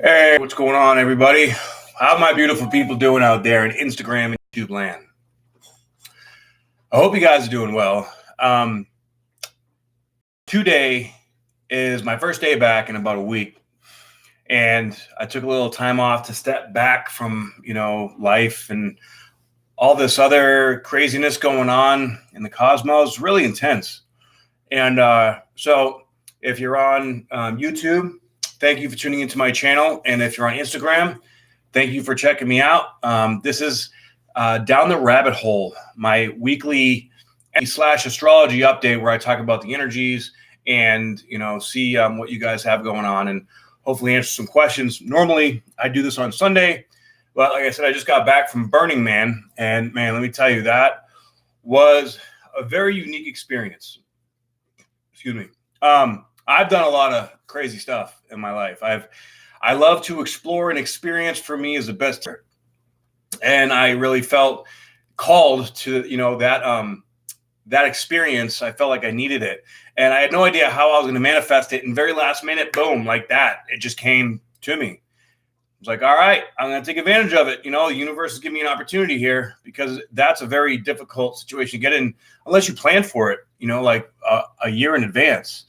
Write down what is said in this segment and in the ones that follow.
Hey, what's going on, everybody? How my beautiful people doing out there in Instagram and YouTube land? I hope you guys are doing well. Today is my first day back in about a week, and I took a little time off to step back from, life and all this other craziness going on in the cosmos. Really intense. And so if you're on YouTube, thank you for tuning into my channel. And if you're on Instagram, thank you for checking me out. This is Down the Rabbit Hole, my weekly / astrology update where I talk about the energies and, see what you guys have going on and hopefully answer some questions. Normally, I do this on Sunday. But like I said, I just got back from Burning Man. And man, let me tell you, that was a very unique experience. Excuse me. I've done a lot of crazy stuff in my life. I love to explore and experience. For me is the best. And I really felt called to, that experience. I felt like I needed it. And I had no idea how I was going to manifest it. And very last minute, boom, like that, it just came to me. I was like, all right, I'm going to take advantage of it. The universe is giving me an opportunity here, because that's a very difficult situation to get in unless you plan for it, like a year in advance.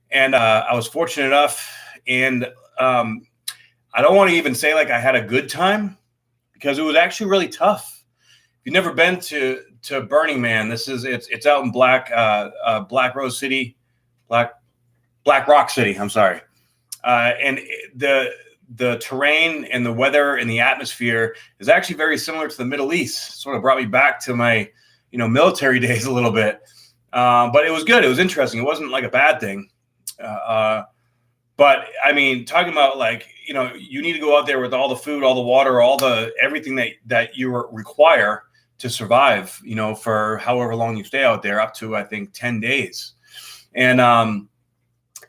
And I was fortunate enough. And I don't want to even say like I had a good time, because it was actually really tough. If you've never been to Burning Man, it's out in Black Rose City, Black Rock City. I'm sorry. And the terrain and the weather and the atmosphere is actually very similar to the Middle East. Sort of brought me back to my, military days a little bit. But it was good. It was interesting. It wasn't like a bad thing. But I mean, talking about like, you need to go out there with all the food, all the water, everything that you require to survive, for however long you stay out there, up to, I think, 10 days. And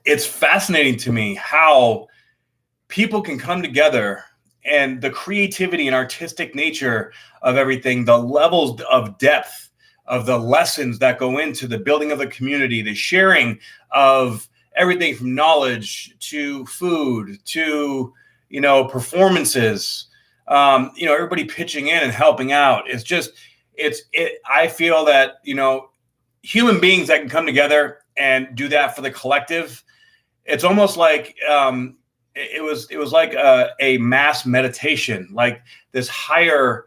it's fascinating to me how people can come together, and the creativity and artistic nature of everything, the levels of depth of the lessons that go into the building of the community, the sharing of everything from knowledge to food to, performances, everybody pitching in and helping out. It's just, I feel that, human beings that can come together and do that for the collective, it's almost like, it was like a mass meditation, like this higher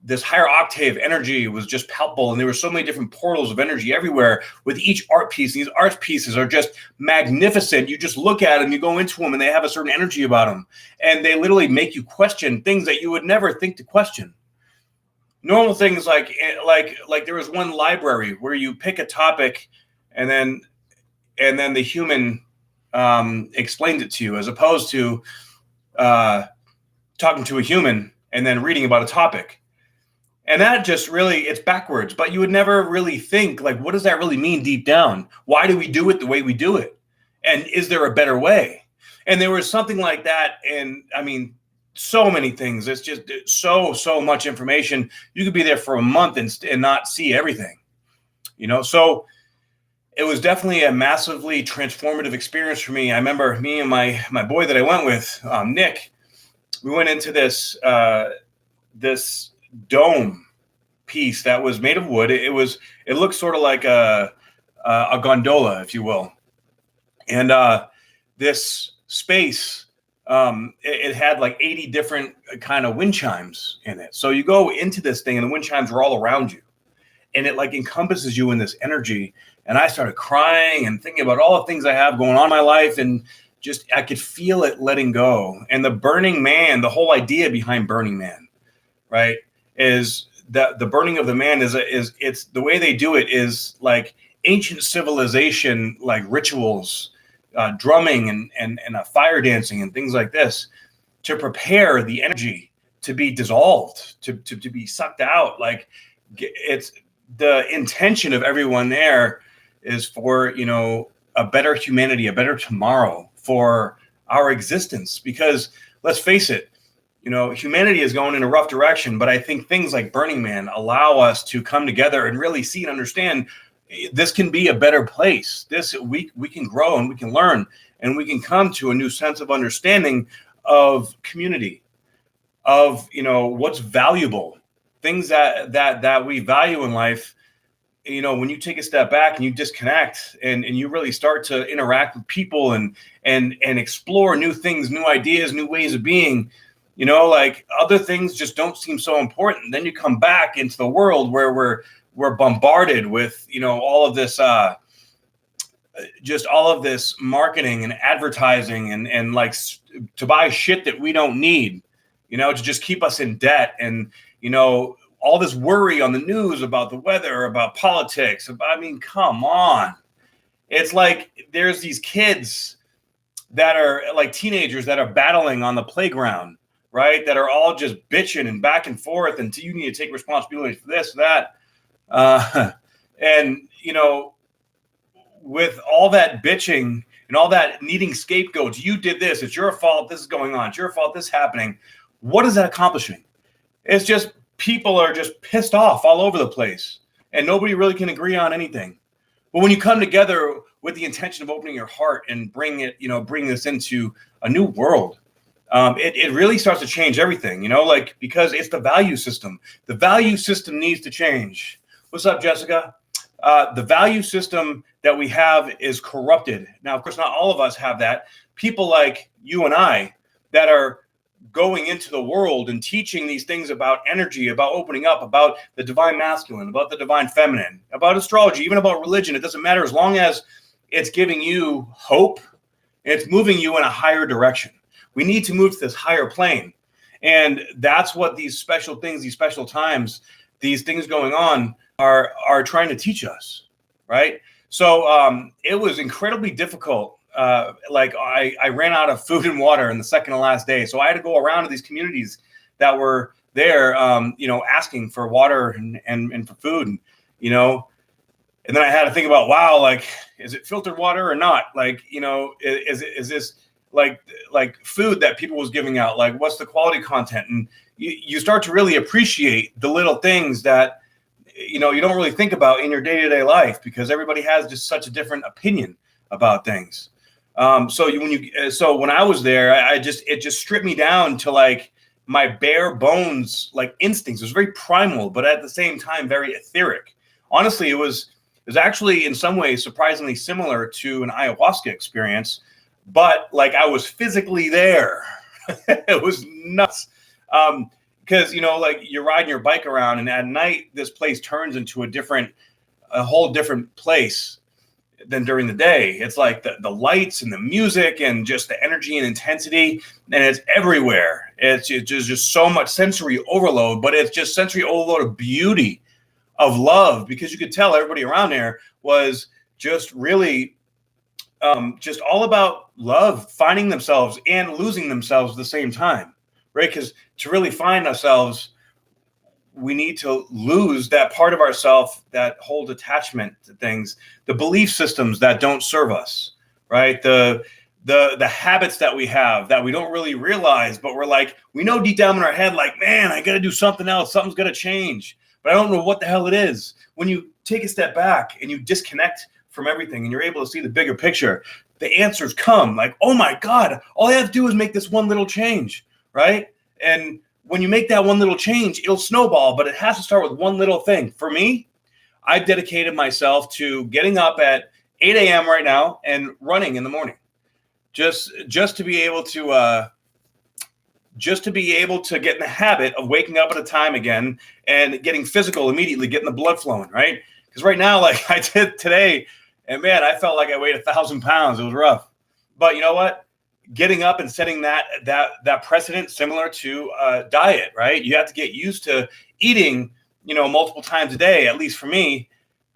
octave energy was just palpable. And there were so many different portals of energy everywhere with each art piece. These art pieces are just magnificent. You just look at them, you go into them, and they have a certain energy about them. And they literally make you question things that you would never think to question. Normal things like there was one library where you pick a topic and then the human explained it to you, as opposed to talking to a human and then reading about a topic. And that just really, it's backwards. But you would never really think, like, what does that really mean deep down? Why do we do it the way we do it? And is there a better way? And there was something like that. And I mean, so many things. It's just so much information. You could be there for a month and not see everything, So it was definitely a massively transformative experience for me. I remember me and my boy that I went with, Nick, we went into this dome piece that was made of wood. It looked sort of like a gondola, if you will. And this space, it had like 80 different kind of wind chimes in it. So you go into this thing and the wind chimes are all around you, and it like encompasses you in this energy. And I started crying and thinking about all the things I have going on in my life, and just I could feel it letting go. And the Burning Man, the whole idea behind Burning Man, right, is that the burning of the man is it's the way they do it is like ancient civilization, like rituals, drumming and fire dancing and things like this, to prepare the energy to be dissolved, to be sucked out. Like, it's the intention of everyone there is for, a better humanity, a better tomorrow for our existence. Because let's face it, humanity is going in a rough direction, but I think things like Burning Man allow us to come together and really see and understand this can be a better place. We can grow and we can learn and we can come to a new sense of understanding of community, of what's valuable, things that we value in life. When you take a step back and you disconnect and you really start to interact with people and explore new things, new ideas, new ways of being, like other things just don't seem so important. Then you come back into the world where we're bombarded with, all of this, just all of this marketing and advertising and like to buy shit that we don't need, to just keep us in debt. And, all this worry on the news about the weather, about politics. I mean, come on. It's like there's these kids that are like teenagers that are battling on the playground, right? That are all just bitching and back and forth. And you need to take responsibility for this, that. And, with all that bitching and all that needing scapegoats, you did this, it's your fault, this is going on, it's your fault, this is happening. What is that accomplishing? It's just people are just pissed off all over the place and nobody really can agree on anything. But when you come together with the intention of opening your heart and bring this into a new world, it really starts to change everything, because it's the value system. The value system needs to change. What's up, Jessica? The value system that we have is corrupted. Now, of course, not all of us have that. People like you and I that are going into the world and teaching these things about energy, about opening up, about the divine masculine, about the divine feminine, about astrology, even about religion. It doesn't matter as long as it's giving you hope and it's moving you in a higher direction. We need to move to this higher plane. And that's what these special things, these special times, these things going on are trying to teach us, right? So it was incredibly difficult. Like I ran out of food and water in the second to last day. So I had to go around to these communities that were there, asking for water and for food, and then I had to think about, wow, like, is it filtered water or not? Like, is this like food that people was giving out? Like, what's the quality content? And you start to really appreciate the little things that, you don't really think about in your day-to-day life because everybody has just such a different opinion about things. So when I was there, it just stripped me down to like my bare bones, like instincts. It was very primal, but at the same time, very etheric. Honestly, it was actually in some ways surprisingly similar to an ayahuasca experience, but like I was physically there. It was nuts. Because, like you're riding your bike around and at night, this place turns into a whole different place than during the day. It's like the lights and the music and just the energy and intensity, and it's everywhere. It's just so much sensory overload, but it's just sensory overload of beauty, of love, because you could tell everybody around there was just really just all about love, finding themselves and losing themselves at the same time. Right? Because to really find ourselves, we need to lose that part of ourself that holds attachment to things, the belief systems that don't serve us, right? The habits that we have that we don't really realize, but we're like, we know deep down in our head, like, man, I got to do something else. Something's got to change, but I don't know what the hell it is. When you take a step back and you disconnect from everything and you're able to see the bigger picture, the answers come like, oh my God, all I have to do is make this one little change. Right? And when you make that one little change, it'll snowball, but it has to start with one little thing. For me, I've dedicated myself to getting up at 8 a.m. right now and running in the morning, just to be able to get in the habit of waking up at a time again and getting physical immediately, getting the blood flowing, right? Because right now, like I did today, and man, I felt like I weighed 1,000 pounds. It was rough, but you know what? Getting up and setting that precedent, similar to diet, right? You have to get used to eating, multiple times a day, at least for me.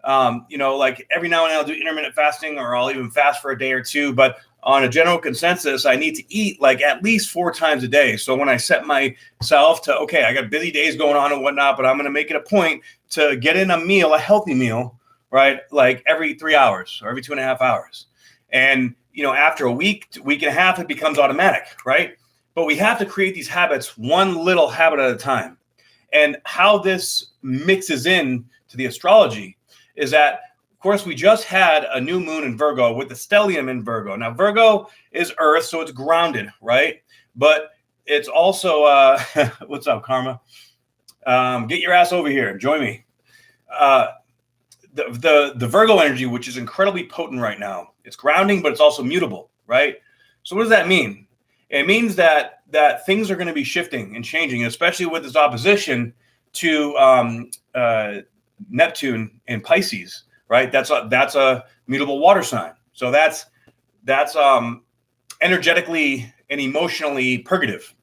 Like every now and then I'll do intermittent fasting, or I'll even fast for a day or two. But on a general consensus, I need to eat like at least 4 times a day. So when I set myself to, okay, I got busy days going on and whatnot, but I'm going to make it a point to get in a healthy meal, right? Like every 3 hours or every 2.5 hours. And after a week and a half, it becomes automatic, right? But we have to create these habits, one little habit at a time. And how this mixes in to the astrology is that Of course, we just had a new moon in Virgo with the stellium in Virgo. Now, Virgo is Earth, so it's grounded, right? But it's also, what's up, Karma? Get your ass over here. Join me. The Virgo energy, which is incredibly potent right now, it's grounding, but it's also mutable, right? So what does that mean? It means that things are going to be shifting and changing, especially with this opposition to Neptune in Pisces, right? That's a mutable water sign. So that's energetically and emotionally purgative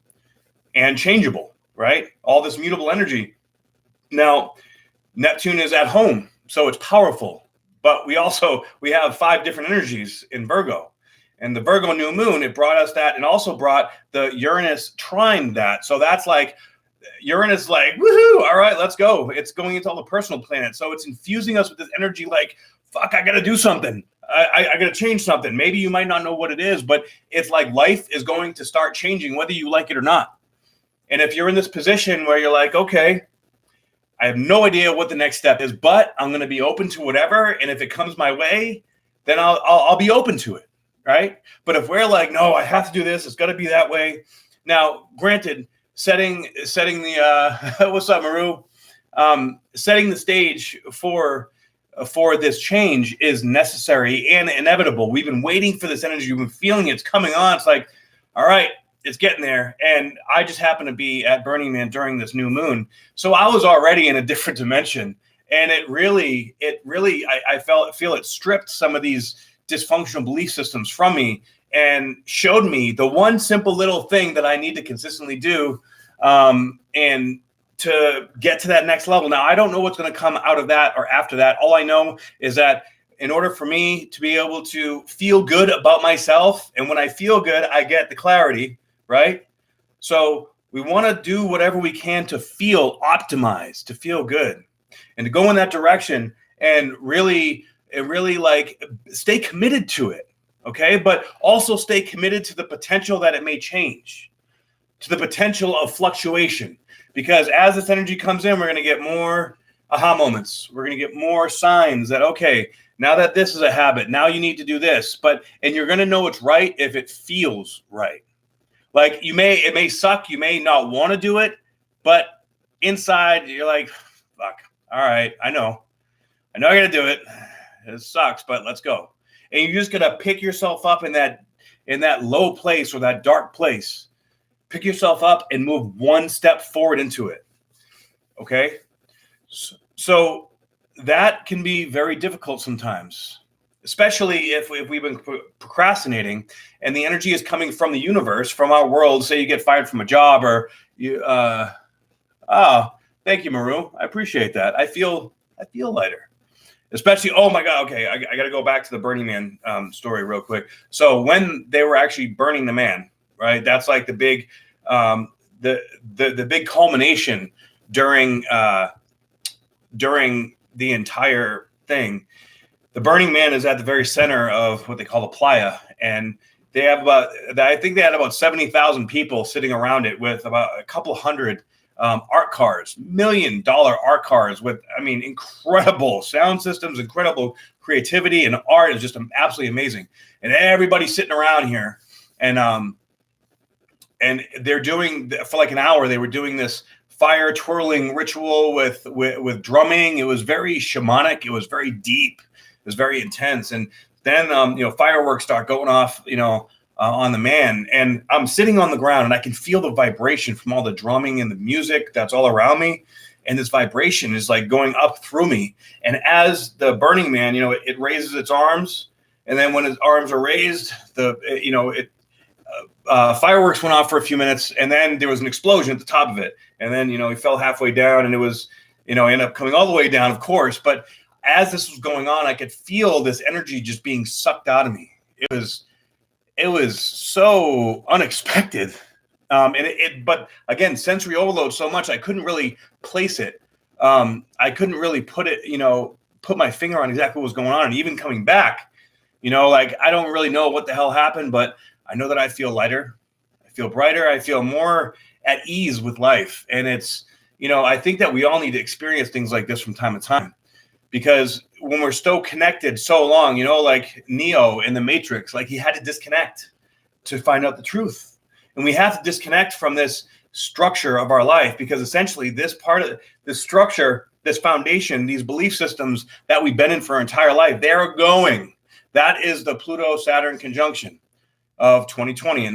and changeable, right? All this mutable energy. Now, Neptune is at home, so it's powerful. But we have 5 different energies in Virgo. And the Virgo new moon, it brought us that, and also brought the Uranus trine that. So that's like, Uranus like, woohoo, all right, let's go. It's going into all the personal planets. So it's infusing us with this energy like, fuck, I got to do something. I got to change something. Maybe you might not know what it is, but it's like life is going to start changing whether you like it or not. And if you're in this position where you're like, okay, I have no idea what the next step is, but I'm going to be open to whatever. And if it comes my way, then I'll be open to it, right? But if we're like, no, I have to do this, it's got to be that way. Now, granted, setting the what's up, Maru? Setting the stage for this change is necessary and inevitable. We've been waiting for this energy. We've been feeling it's coming on. It's like, all right, it's getting there. And I just happened to be at Burning Man during this new moon. So I was already in a different dimension. And it really, I feel it stripped some of these dysfunctional belief systems from me and showed me the one simple little thing that I need to consistently do and to get to that next level. Now, I don't know what's going to come out of that or after that. All I know is that in order for me to be able to feel good about myself, and when I feel good, I get the clarity, right? So we want to do whatever we can to feel optimized, to feel good, and to go in that direction and really like stay committed to it, okay? But also stay committed to the potential that it may change, to the potential of fluctuation. Because as this energy comes in, we're going to get more aha moments. We're going to get more signs that, okay, now that this is a habit, now you need to do this. And you're going to know it's right if it feels right. Like it may suck. You may not want to do it, but inside you're like, fuck, all right, I know I got to do it. It sucks, but let's go. And you just got to pick yourself up in that low place or that dark place. Pick yourself up and move one step forward into it. Okay? So that can be very difficult sometimes, especially if we've been procrastinating and the energy is coming from the universe, from our world. Say you get fired from a job or you, thank you, Maru. I appreciate that. I feel lighter. Especially, oh my God, okay, I got to go back to the Burning Man story real quick. So when they were actually burning the man, right? That's like the big, the big culmination during the entire thing. The Burning Man is at the very center of what they call the playa, and they have I think they had about 70,000 people sitting around it with about a couple hundred art cars, $1 million art cars with, incredible sound systems, incredible creativity, and art is just absolutely amazing. And everybody's sitting around here, and they're doing, for like an hour, they were doing this fire twirling ritual with drumming. It was very shamanic. It was very deep. It was very intense. And then, fireworks start going off, on the man, and I'm sitting on the ground and I can feel the vibration from all the drumming and the music that's all around me. And this vibration is like going up through me. And as the Burning Man, it raises its arms. And then when its arms are raised, fireworks went off for a few minutes, and then there was an explosion at the top of it. And then, he fell halfway down, and it was, ended up coming all the way down, of course. But as this was going on, I could feel this energy just being sucked out of me. It was so unexpected. But again, sensory overload so much, I couldn't really place it. I couldn't really put my finger on exactly what was going on. And even coming back, I don't really know what the hell happened, but I know that I feel lighter. I feel brighter. I feel more at ease with life. And it's, I think that we all need to experience things like this from time to time, because when we're still connected so long, like Neo in the Matrix, like he had to disconnect to find out the truth. And we have to disconnect from this structure of our life, because essentially this part of this structure, this foundation, these belief systems that we've been in for our entire life, they're going. That is the Pluto-Saturn conjunction of 2020.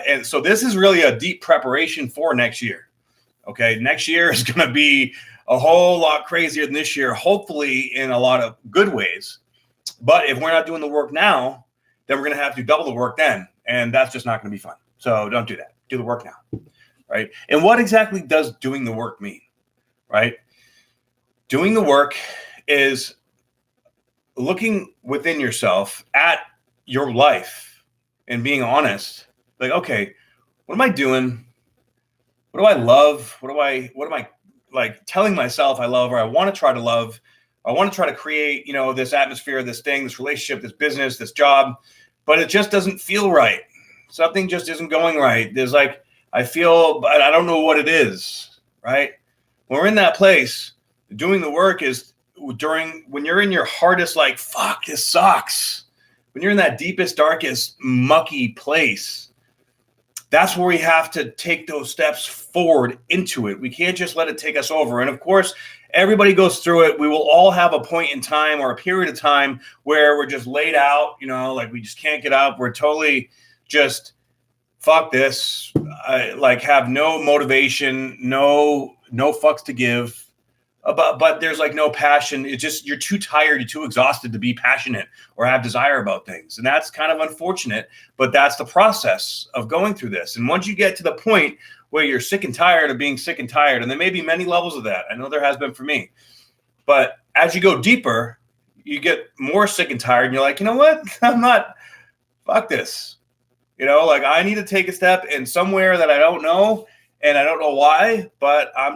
And so this is really a deep preparation for next year. Okay, next year is going to be a whole lot crazier than this year, hopefully in a lot of good ways. But if we're not doing the work now, then we're going to have to double the work then. And that's just not going to be fun. So don't do that. Do the work now. Right. And what exactly does doing the work mean? Right. Doing the work is looking within yourself at your life and being honest. Like, okay, what am I doing? What do I love? What am I like telling myself I love, or I want to try to love? I want to try to create, this atmosphere, this thing, this relationship, this business, this job, but it just doesn't feel right. Something just isn't going right. There's like, I feel, but I don't know what it is, right? When we're in that place, doing the work is when you're in your hardest, like, fuck, this sucks. When you're in that deepest, darkest, mucky place, that's where we have to take those steps forward into it. We can't just let it take us over. And of course, everybody goes through it. We will all have a point in time or a period of time where we're just laid out, like we just can't get up. We're totally just, fuck this. I like have no motivation, no fucks to give. But there's like no passion. It's just, you're too tired, you're too exhausted to be passionate or have desire about things. And that's kind of unfortunate, but that's the process of going through this. And once you get to the point where you're sick and tired of being sick and tired, and there may be many levels of that. I know there has been for me. But as you go deeper, you get more sick and tired, and you're like, you know what? Fuck this. Like I need to take a step in somewhere that I don't know. And I don't know why, but I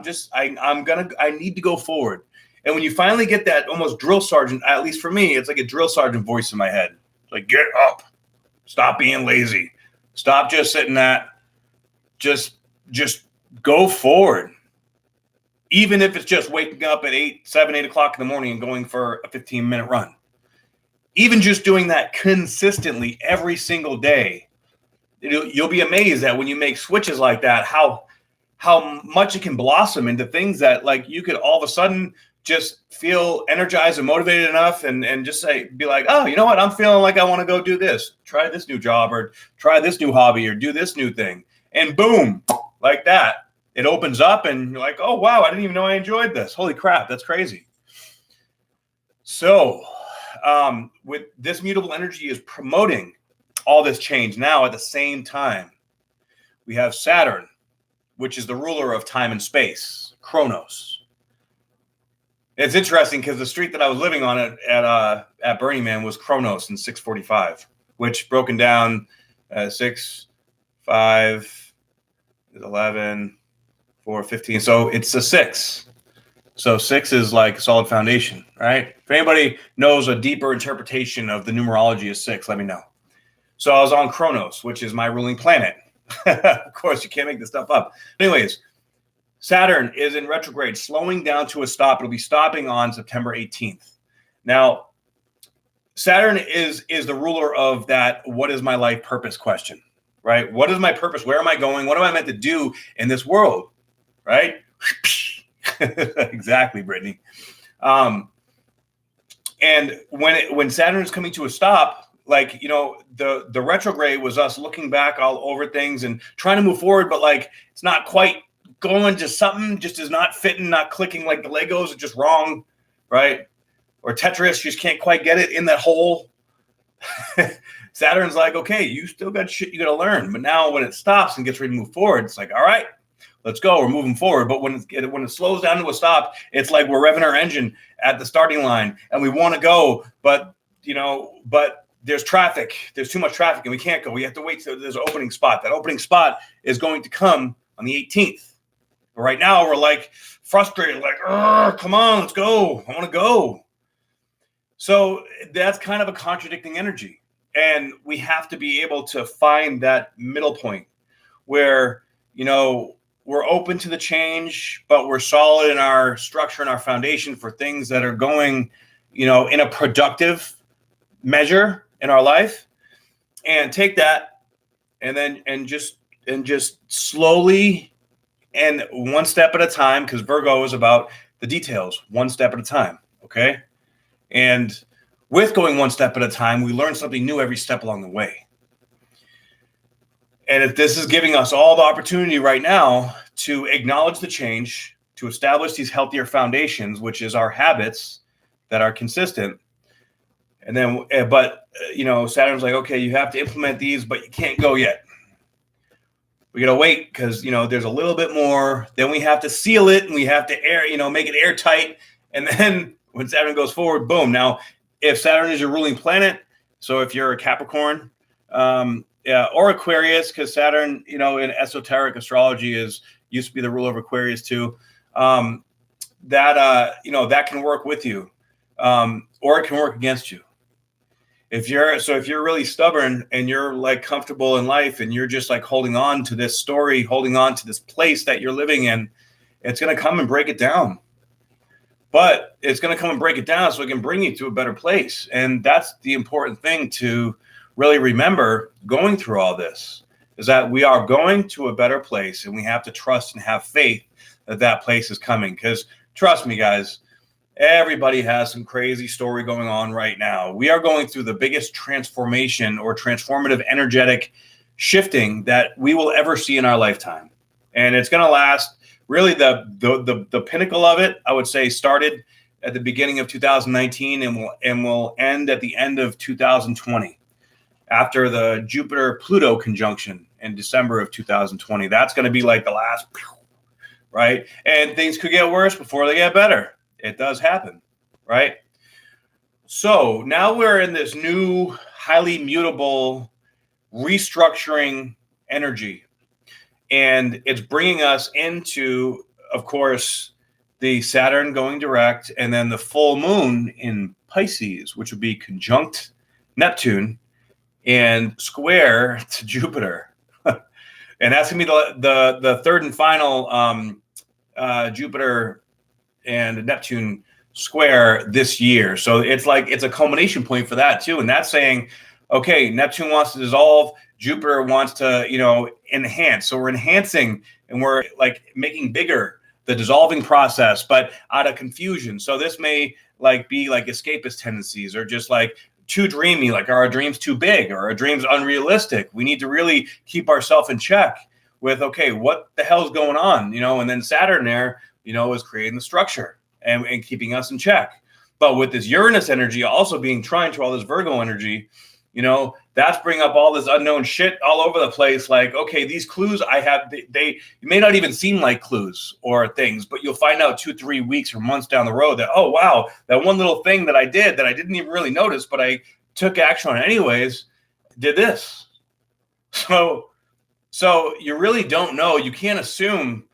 need to go forward. And when you finally get that almost drill sergeant, at least for me, it's like a drill sergeant voice in my head. Like, get up, stop being lazy, stop just sitting just go forward. Even if it's just waking up at 7, 8 o'clock in the morning and going for a 15-minute run. Even just doing that consistently every single day, you'll be amazed that when you make switches like that, how much it can blossom into things that like you could all of a sudden just feel energized and motivated enough and just be like, oh, you know what? I'm feeling like I want to go do this, try this new job or try this new hobby or do this new thing. And boom, like that, it opens up and you're like, oh, wow, I didn't even know I enjoyed this. Holy crap, that's crazy. So with this mutable energy is promoting all this change. Now at the same time, we have Saturn, which is the ruler of time and space, Chronos. It's interesting because the street that I was living on at Burning Man was Chronos in 645, which broken down 6, 5, 11, 4, 15. So it's a 6. So 6 is like solid foundation, right? If anybody knows a deeper interpretation of the numerology of 6, let me know. So I was on Chronos, which is my ruling planet. Of course, you can't make this stuff up. Anyways, Saturn is in retrograde, slowing down to a stop. It'll be stopping on September 18th. Now, Saturn is the ruler of that what is my life purpose question, right? What is my purpose? Where am I going? What am I meant to do in this world, right? Exactly, Brittany. And when Saturn is coming to a stop, like, the retrograde was us looking back all over things and trying to move forward, but like it's not quite going, just something just is not fitting, not clicking, like the Legos are just wrong, right? Or Tetris, you just can't quite get it in that hole. Saturn's like, okay, you still got shit you got to learn. But now when it stops and gets ready to move forward, it's like, all right, let's go. We're moving forward. But when it slows down to a stop, it's like we're revving our engine at the starting line and we want to go, but there's traffic. There's too much traffic and we can't go. We have to wait till there's an opening spot. That opening spot is going to come on the 18th. But right now we're like frustrated, like, come on, let's go. I want to go. So that's kind of a contradicting energy. And we have to be able to find that middle point where, we're open to the change, but we're solid in our structure and our foundation for things that are going, in a productive measure in our life, and take that and just slowly and one step at a time, because Virgo is about the details, one step at a time. Okay. And with going one step at a time, we learn something new every step along the way. And if this is giving us all the opportunity right now to acknowledge the change, to establish these healthier foundations, which is our habits that are consistent. And then, Saturn's like, okay, you have to implement these, but you can't go yet. We got to wait because, there's a little bit more. Then we have to seal it and we have to make it airtight. And then when Saturn goes forward, boom. Now, if Saturn is your ruling planet, so if you're a Capricorn, or Aquarius, because Saturn, in esoteric astrology used to be the ruler of Aquarius too. That can work with you, or it can work against you. If you're really stubborn and you're like comfortable in life and you're just like holding on to this story, holding on to this place that you're living in, it's going to come and break it down. But it's going to come and break it down so it can bring you to a better place. And that's the important thing to really remember going through all this, is that we are going to a better place, and we have to trust and have faith that that place is coming. Because trust me, guys, everybody has some crazy story going on right now. We are going through the biggest transformation or transformative energetic shifting that we will ever see in our lifetime. And it's going to last. Really, the pinnacle of it, I would say, started at the beginning of 2019 and will end at the end of 2020, after the Jupiter-Pluto conjunction in December of 2020. That's going to be like the last, right? And things could get worse before they get better. It does happen, right? So now we're in this new, highly mutable, restructuring energy. And it's bringing us into, of course, the Saturn going direct, and then the full moon in Pisces, which would be conjunct Neptune and square to Jupiter. And that's going to be the third and final Jupiter and Neptune square this year. So it's a culmination point for that too. And that's saying, okay, Neptune wants to dissolve, Jupiter wants to, enhance. So we're enhancing and we're like making bigger the dissolving process, but out of confusion. So this may be like escapist tendencies, or just like too dreamy, like are our dreams too big, or are our dreams unrealistic? We need to really keep ourselves in check with, okay, what the hell's going on? And then Saturn there, is creating the structure and keeping us in check. But with this Uranus energy also being trine to all this Virgo energy, that's bringing up all this unknown shit all over the place. Like, okay, these clues I have, they may not even seem like clues or things, but you'll find out 2-3 weeks or months down the road that, oh, wow, that one little thing that I did that I didn't even really notice, but I took action on anyways, did this. So you really don't know. You can't assume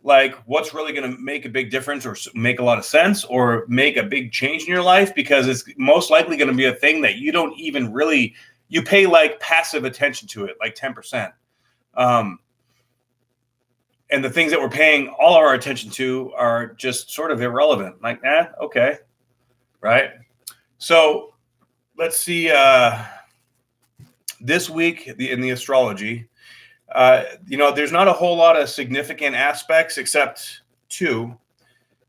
like what's really going to make a big difference or make a lot of sense or make a big change in your life, because it's most likely going to be a thing that you don't even really, you pay like passive attention to it, like 10%. And the things that we're paying all of our attention to are just sort of irrelevant. Like, okay. Right. So let's see, this week in the astrology, there's not a whole lot of significant aspects except 2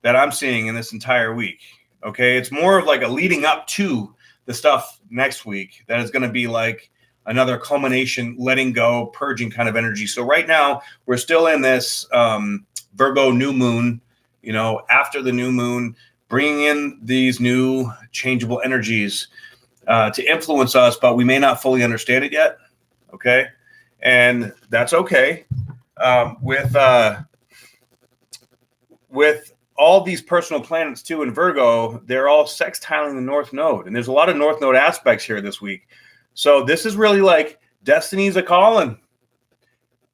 that I'm seeing in this entire week. Okay. It's more of like a leading up to the stuff next week that is going to be like another culmination, letting go, purging kind of energy. So right now we're still in this Virgo new moon, after the new moon, bringing in these new changeable energies to influence us, but we may not fully understand it yet. Okay. And that's okay. With all these personal planets too in Virgo, they're all sextiling the North Node. And there's a lot of North Node aspects here this week. So this is really like destiny's a calling.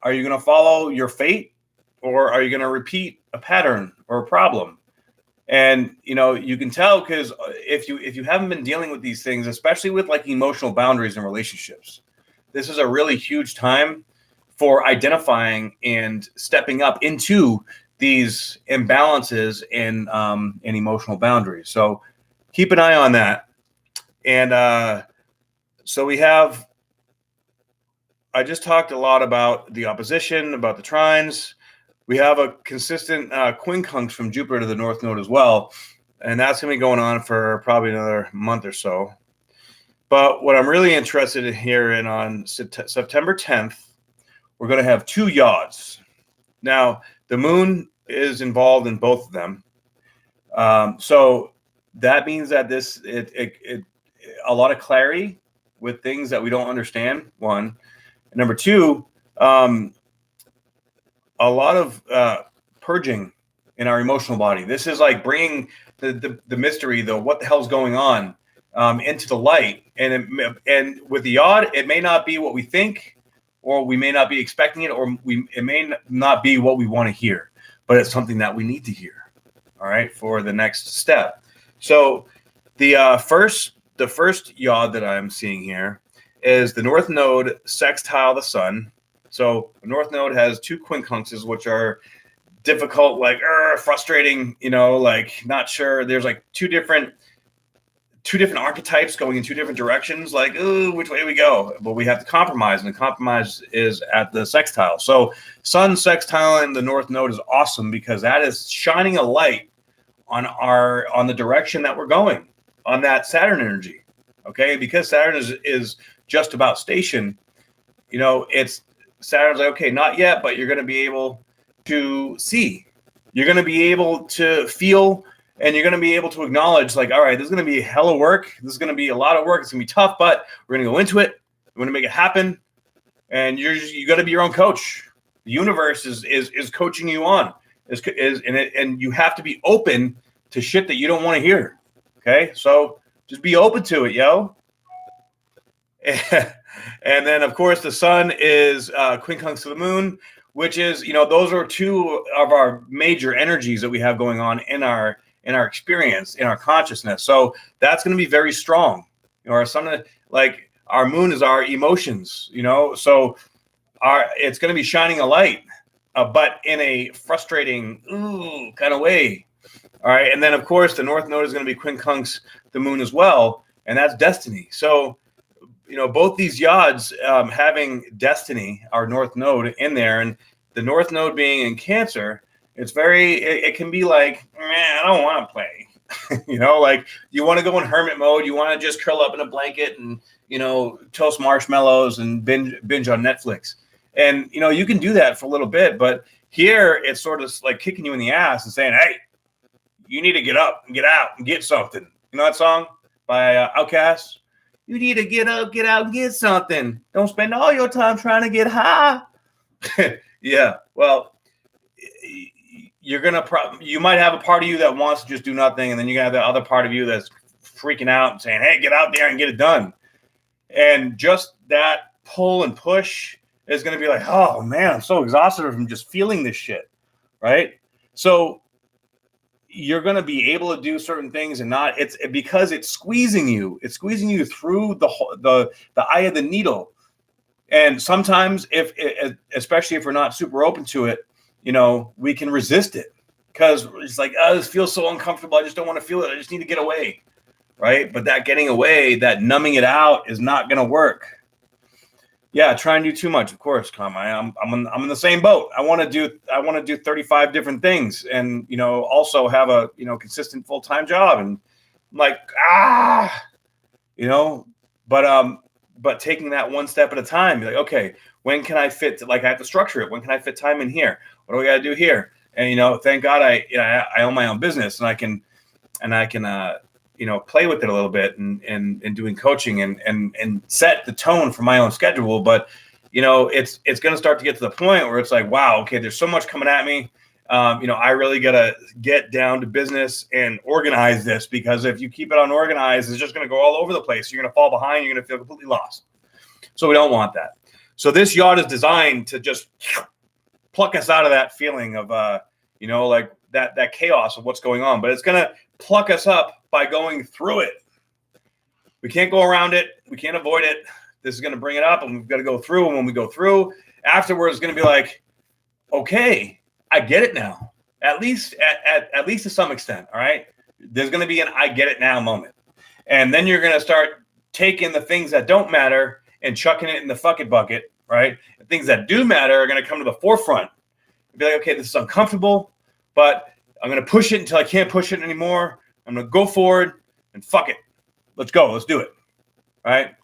Are you going to follow your fate, or are you going to repeat a pattern or a problem? And, you can tell, because if you haven't been dealing with these things, especially with like emotional boundaries and relationships, this is a really huge time for identifying and stepping up into these imbalances in emotional boundaries. So keep an eye on that. And so we have, I just talked a lot about the opposition, about the trines. We have a consistent quincunx from Jupiter to the North Node as well. And that's going to be going on for probably another month or so. But what I'm really interested in here in on September 10th, we're going to have 2 yods. Now, the moon is involved in both of them. So that means that a lot of clarity with things that we don't understand, one. And number 2, a lot of purging in our emotional body. This is like bringing the mystery, what the hell's going on, into the light. And with the yod, it may not be what we think, or we may not be expecting it, or it may not be what we want to hear, but it's something that we need to hear. All right, for the next step. So the first yod that I'm seeing here is the North Node sextile the Sun. So the North Node has 2 quincunxes, which are difficult, like frustrating, like not sure. There's like two different archetypes going in 2 different directions, like, which way do we go? But we have to compromise, and the compromise is at the sextile. So Sun sextile in the North Node is awesome because that is shining a light on the direction that we're going, on that Saturn energy. Okay, because Saturn is just about station. It's Saturn's like, okay, not yet, but you're going to be able to see. You're going to be able to feel, and you're going to be able to acknowledge, like, all right, this is going to be a hell of work. This is going to be a lot of work. It's going to be tough, but we're going to go into it. We're going to make it happen. And you got to be your own coach. The universe is coaching you on. And you have to be open to shit that you don't want to hear. Okay, so just be open to it, yo. And then, of course, the Sun is quincunx to the Moon, which is, those are 2 of our major energies that we have going on in our experience, in our consciousness. So that's going to be very strong. Our Sun, like our Moon, is our emotions. So it's going to be shining a light, but in a frustrating kind of way. All right, and then of course the North Node is going to be quincunx the Moon as well, and that's destiny. So both these yods having destiny, our North Node in there, and the North Node being in Cancer, it can be like, man, I don't want to play. Like you want to go in hermit mode, you want to just curl up in a blanket and toast marshmallows and binge on Netflix. And you can do that for a little bit, but here it's sort of like kicking you in the ass and saying, hey, you need to get up and get out and get something. You know that song by Outkast? You need to get up, get out, and get something. Don't spend all your time trying to get high. Yeah, well, you might have a part of you that wants to just do nothing, and then you have the other part of you that's freaking out and saying, hey, get out there and get it done. And just that pull and push is going to be like, oh, man, I'm so exhausted from just feeling this shit, right? So you're going to be able to do certain things and not, it's because it's squeezing you through the eye of the needle. And sometimes especially if we're not super open to it, we can resist it because it's like, oh, this feels so uncomfortable. I just don't want to feel it. I just need to get away. Right. But that getting away, that numbing it out is not going to work. Yeah, try and do too much, of course, I'm in the same boat. I want to do 35 different things and, also have a, consistent full-time job. And I'm like, but taking that one step at a time, be like, okay, when can I fit, I have to structure it. When can I fit time in here? What do we got to do here? And, thank God I own my own business and I can play with it a little bit and doing coaching and set the tone for my own schedule. But, it's going to start to get to the point where it's like, wow, okay, there's so much coming at me. I really got to get down to business and organize this, because if you keep it unorganized, it's just going to go all over the place. You're going to fall behind. You're going to feel completely lost. So we don't want that. So this yard is designed to just pluck us out of that feeling of, like that chaos of what's going on. But it's going to pluck us up by going through it. We can't go around it. We can't avoid it. This is going to bring it up, and we've got to go through. And when we go through, afterwards, it's going to be like, okay, I get it now. At least to some extent. All right. There's going to be an I get it now moment. And then you're going to start taking the things that don't matter and chucking it in the fuck it bucket, right? The things that do matter are going to come to the forefront. Be like, okay, this is uncomfortable, but I'm going to push it until I can't push it anymore. I'm going to go forward and fuck it. Let's go. Let's do it. All right.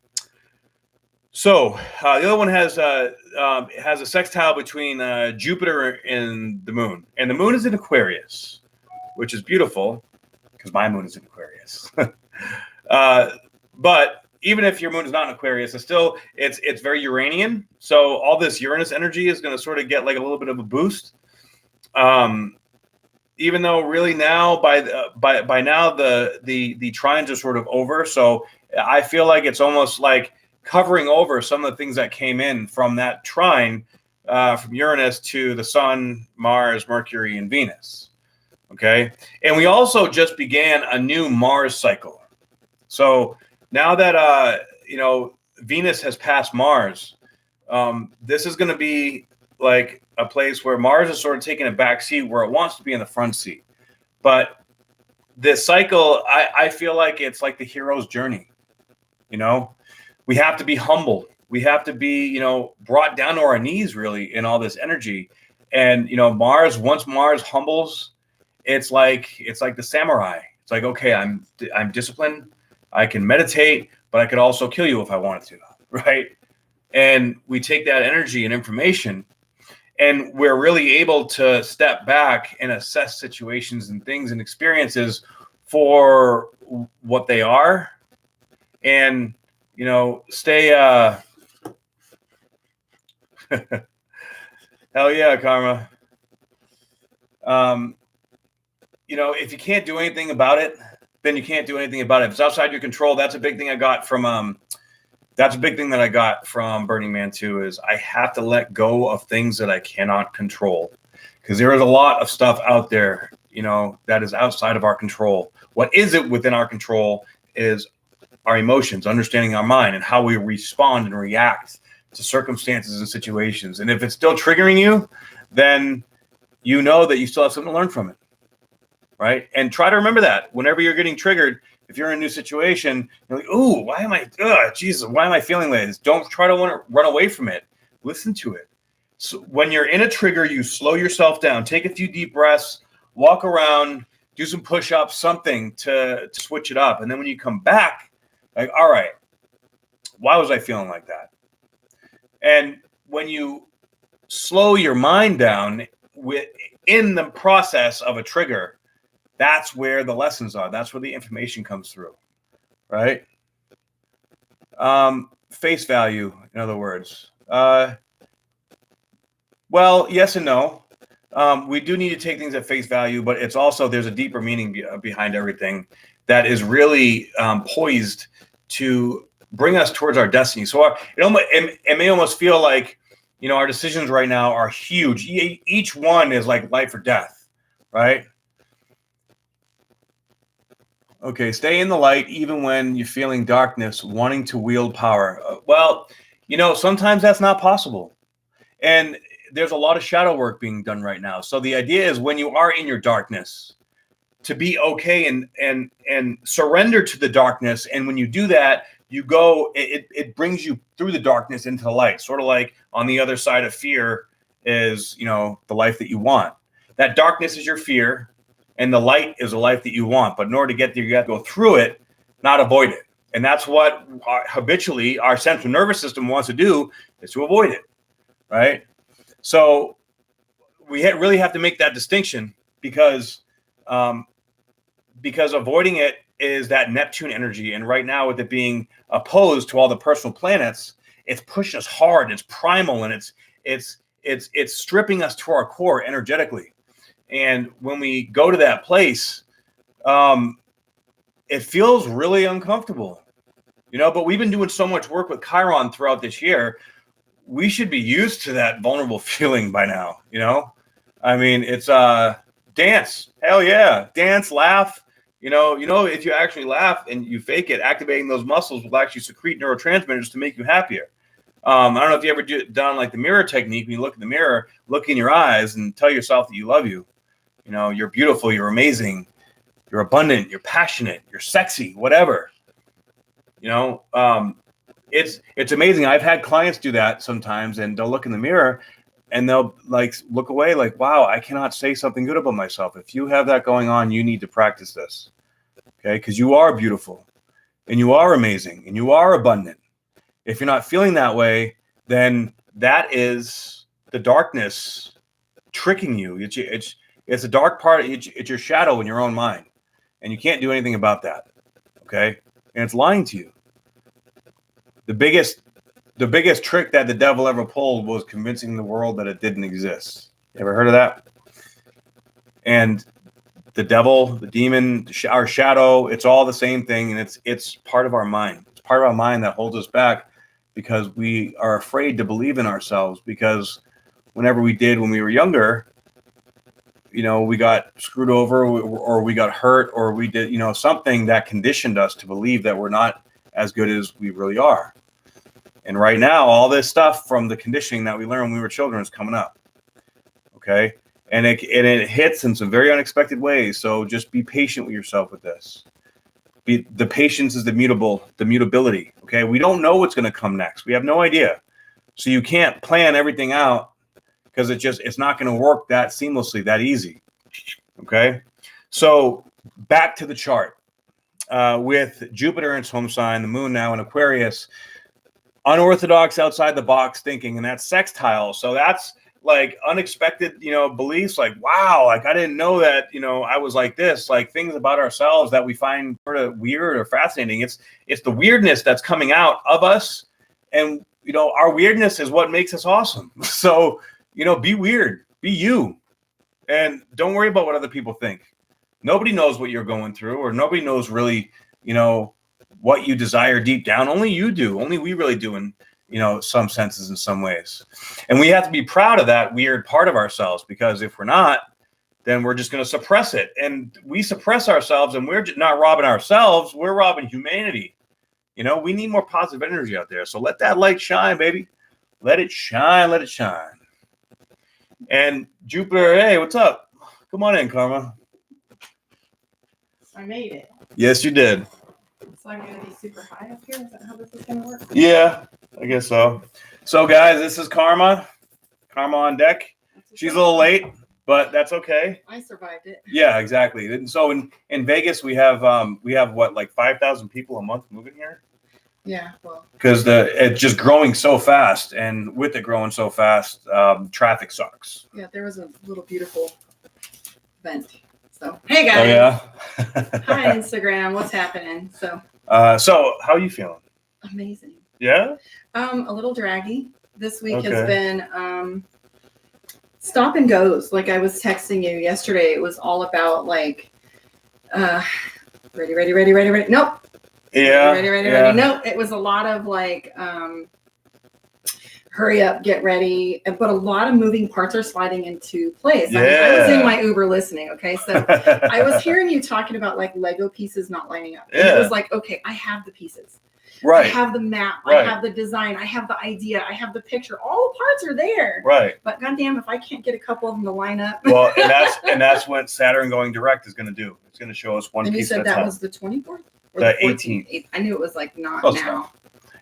So the other one has a sextile between Jupiter and the moon. And the moon is in Aquarius, which is beautiful because my moon is in Aquarius. But even if your moon is not in Aquarius, it's very Uranian. So all this Uranus energy is going to sort of get like a little bit of a boost. Even though really now by now the trines are sort of over. So I feel like it's almost like covering over some of the things that came in from that trine from Uranus to the Sun, Mars, Mercury, and Venus. Okay. And we also just began a new Mars cycle. So now that, Venus has passed Mars, this is going to be like a place where Mars is sort of taking a back seat where it wants to be in the front seat. But this cycle, I feel like it's like the hero's journey. We have to be humbled. We have to be, brought down to our knees really in all this energy. And, Mars, once Mars humbles, it's like the samurai. It's like, okay, I'm disciplined. I can meditate, but I could also kill you if I wanted to, right? And we take that energy and information, and we're really able to step back and assess situations and things and experiences for what they are, and stay. Hell yeah, karma. If you can't do anything about it, then you can't do anything about it. If it's outside your control, that's a big thing I got from that's a big thing that I got from Burning Man 2 is I have to let go of things that I cannot control, because there is a lot of stuff out there, that is outside of our control. What is it within our control is our emotions, understanding our mind and how we respond and react to circumstances and situations. And if it's still triggering you, then you know that you still have something to learn from it. Right. And try to remember that whenever you're getting triggered, if you're in a new situation, you're like, ooh, why am I feeling like this? Don't try to want to run away from it. Listen to it. So when you're in a trigger, you slow yourself down, take a few deep breaths, walk around, do some push-ups, something to switch it up. And then when you come back, like, all right, why was I feeling like that? And when you slow your mind down in the process of a trigger, that's where the lessons are. That's where the information comes through, right? Face value, in other words. Well, yes and no. We do need to take things at face value, but it's also, there's a deeper meaning behind everything that is really poised to bring us towards our destiny. So it may almost feel like, our decisions right now are huge. Each one is like life or death, right? Okay, stay in the light even when you're feeling darkness, wanting to wield power. Well, sometimes that's not possible. And there's a lot of shadow work being done right now. So the idea is when you are in your darkness, to be okay and surrender to the darkness. And when you do that, you go, it brings you through the darkness into the light. Sort of like on the other side of fear is, the life that you want. That darkness is your fear. And the light is a life that you want. But in order to get there, you have to go through it, not avoid it. And that's what habitually our central nervous system wants to do, is to avoid it, right? So we really have to make that distinction because avoiding it is that Neptune energy. And right now, with it being opposed to all the personal planets, it's pushing us hard. It's primal, and it's stripping us to our core energetically. And when we go to that place, it feels really uncomfortable, but we've been doing so much work with Chiron throughout this year. We should be used to that vulnerable feeling by now, I mean, it's dance. Hell yeah. Dance, laugh. If you actually laugh and you fake it, activating those muscles will actually secrete neurotransmitters to make you happier. I don't know if you ever done like the mirror technique. When you look in the mirror, look in your eyes and tell yourself that you love you. You're beautiful, you're amazing. you're abundant, you're passionate, you're sexy, whatever. It's amazing. I've had clients do that sometimes, and they'll look in the mirror and they'll like look away like, wow, I cannot say something good about myself. If you have that going on, you need to practice this. Okay. Because you are beautiful and you are amazing and you are abundant. If you're not feeling that way, then that is the darkness tricking you. It's a dark part. It's your shadow in your own mind, and you can't do anything about that. Okay. And it's lying to you. The biggest trick that the devil ever pulled was convincing the world that it didn't exist. You ever heard of that? And the devil, the demon, our shadow, it's all the same thing. And it's part of our mind. It's part of our mind that holds us back because we are afraid to believe in ourselves, because whenever we did when we were younger, we got screwed over or we got hurt or we did, something that conditioned us to believe that we're not as good as we really are. And right now, all this stuff from the conditioning that we learned when we were children is coming up. Okay. And it hits in some very unexpected ways. So just be patient with yourself with this. The patience is the mutability. Okay. We don't know what's going to come next. We have no idea. So you can't plan everything out because it's not going to work that seamlessly, that easy. Okay. So back to the chart with Jupiter in its home sign, the moon now in Aquarius. Unorthodox, outside the box thinking, and that's sextile. So that's like unexpected, beliefs. Like, wow, like I didn't know that, I was like this. Like things about ourselves that we find sort of weird or fascinating. It's the weirdness that's coming out of us, and our weirdness is what makes us awesome. So be weird, be you, and don't worry about what other people think. Nobody knows what you're going through, or nobody knows really, what you desire deep down. Only you do. Only we really do in, some senses, in some ways. And we have to be proud of that weird part of ourselves, because if we're not, then we're just going to suppress it. And we suppress ourselves, and we're not robbing ourselves. We're robbing humanity. We need more positive energy out there. So let that light shine, baby. Let it shine. Let it shine. And Jupiter, hey, what's up? Come on in, Karma. I made it. Yes, you did. So I'm going to be super high up here? Is that how this is going to work? Yeah, I guess so. So, guys, this is Karma. Karma on deck. She's a little late, but that's okay. I survived it. Yeah, exactly. And so in Vegas, we have what, like 5,000 people a month moving here? Yeah, well. Because it's just growing so fast, and with it growing so fast, traffic sucks. Yeah, there was a little beautiful vent. So, hey guys. Oh yeah. Hi Instagram. What's happening? So how are you feeling? Amazing. Yeah. A little draggy. This week has been stop and goes. Like I was texting you yesterday. It was all about like ready. Nope. Yeah. Ready. Nope. It was a lot of like hurry up, get ready. But a lot of moving parts are sliding into place. Yeah. I was in my Uber listening. Okay. So I was hearing you talking about like Lego pieces not lining up. And it was like, okay, I have the pieces. Right. I have the map. Right. I have the design. I have the idea. I have the picture. All the parts are there. Right. But goddamn, if I can't get a couple of them to line up. Well, and that's what Saturn going direct is going to do. It's going to show us one piece. And you said that was the 24th? Or the 18th. I knew it was like not close now. enough.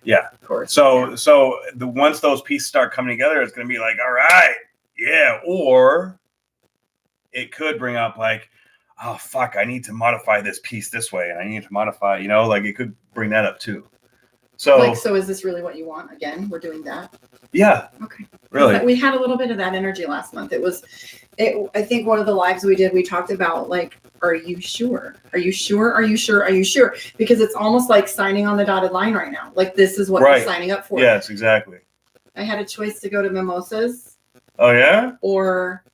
Yeah. Of course. So once those pieces start coming together, it's going to be like, all right, yeah. Or it could bring up like, oh fuck, I need to modify this piece this way, and I need to modify, like it could bring that up too. So so is this really what you want? Again, we're doing that. Yeah. Okay. Really. We had a little bit of that energy last month. I think one of the lives we did, we talked about like, are you sure? Are you sure? Are you sure? Are you sure? Because it's almost like signing on the dotted line right now. Like this is what you're signing up for. Yes, exactly. I had a choice to go to mimosas. Oh yeah? Or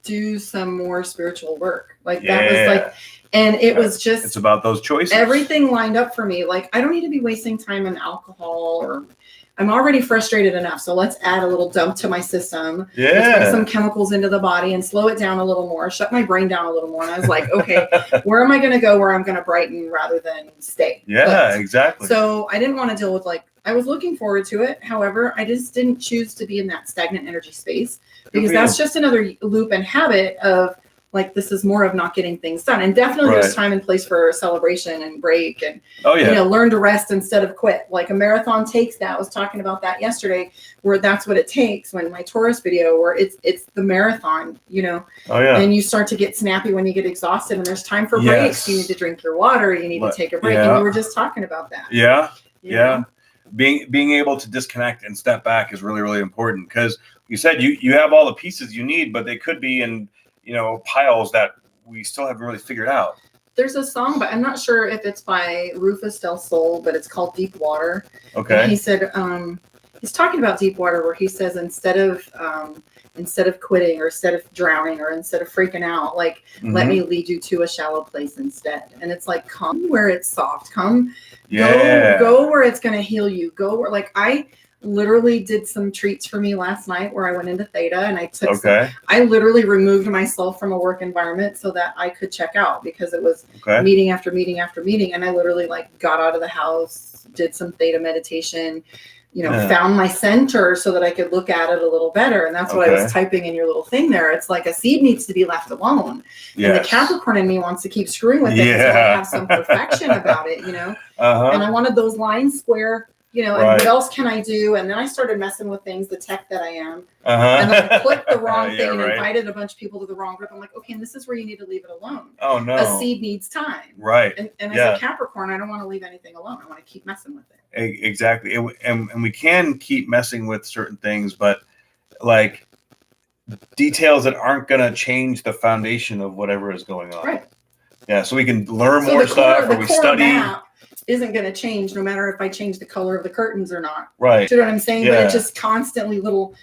do some more spiritual work. Like that was like, and it was just, it's about those choices. Everything lined up for me. Like I don't need to be wasting time on alcohol, or I'm already frustrated enough. So let's add a little dump to my system. Yeah. Let's bring some chemicals into the body and slow it down a little more, shut my brain down a little more. And I was like, okay, where am I going to go where I'm going to brighten rather than stay? Yeah, exactly. So I didn't want to deal with I was looking forward to it. However, I just didn't choose to be in that stagnant energy space, because that's just another loop and habit of, like this is more of not getting things done. And definitely there's time and place for celebration and break and, learn to rest instead of quit. Like a marathon takes that. I was talking about that yesterday, where that's what it takes when my Taurus video, where it's the marathon, and you start to get snappy when you get exhausted, and there's time for breaks. You need to drink your water. You need to take a break. And you were just talking about that. Yeah. Being able to disconnect and step back is really, really important, because you said you have all the pieces you need, but they could be in, piles that we still haven't really figured out. There's a song, but I'm not sure if it's by Rufus Del Sol, but it's called Deep Water. Okay. And he said, he's talking about deep water, where he says, instead of quitting, or instead of drowning, or instead of freaking out, like, let me lead you to a shallow place instead. And it's like, come where it's soft, go where it's going to heal you. Go where, like, I literally did some treats for me last night where I went into theta, and I took I literally removed myself from a work environment so that I could check out, because it was meeting after meeting after meeting. And I literally got out of the house, did some theta meditation, found my center so that I could look at it a little better. And that's what I was typing in your little thing there. It's like a seed needs to be left alone. And the Capricorn in me wants to keep screwing with it until I have some perfection about it, And I wanted those lines square, and what else can I do? And then I started messing with things, the tech that I am. And then I clicked the wrong thing and invited a bunch of people to the wrong group. I'm like, okay, and this is where you need to leave it alone. Oh, no. A seed needs time. Right. And as a Capricorn, I don't want to leave anything alone. I want to keep messing with it. Exactly. And we can keep messing with certain things, but like details that aren't going to change the foundation of whatever is going on. Right. Yeah. So we can learn more stuff, or we study. Isn't going to change no matter if I change the color of the curtains or not. Right. Do you know what I'm saying? But it's just constantly little,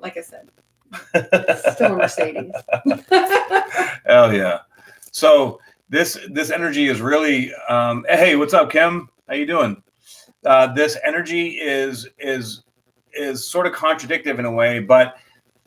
like I said, still a Mercedes. Hell yeah. So this energy is really, hey, what's up, Kim? How you doing? This energy is sort of contradictive in a way, but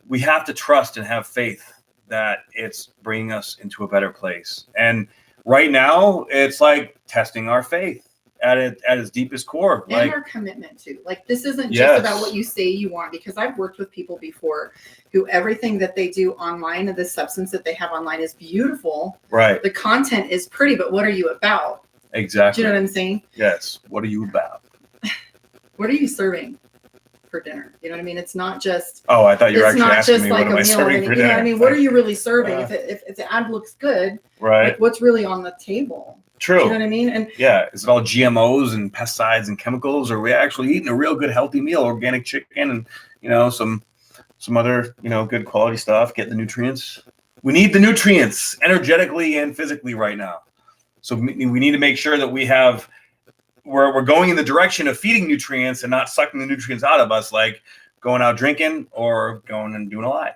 we have to trust and have faith that it's bringing us into a better place. And right now, it's like testing our faith at its deepest core. And our commitment to. Like, this isn't just about what you say you want, because I've worked with people before who everything that they do online, and the substance that they have online is beautiful. Right. The content is pretty, but what are you about? Exactly. Do you know what I'm saying? Yes. What are you about? What are you serving for dinner? You know what I mean? It's not just. Oh, I thought you were actually asking me, like, what am I serving for dinner? You know what I mean? What are you really serving? If the ad looks good, right? Like, what's really on the table? True. Do you know what I mean? And is it all GMOs and pesticides and chemicals, or are we actually eating a real good healthy meal, organic chicken, and some other good quality stuff, get the nutrients? We need the nutrients energetically and physically right now. So we need to make sure that we're going in the direction of feeding nutrients and not sucking the nutrients out of us, like going out drinking or going and doing a live.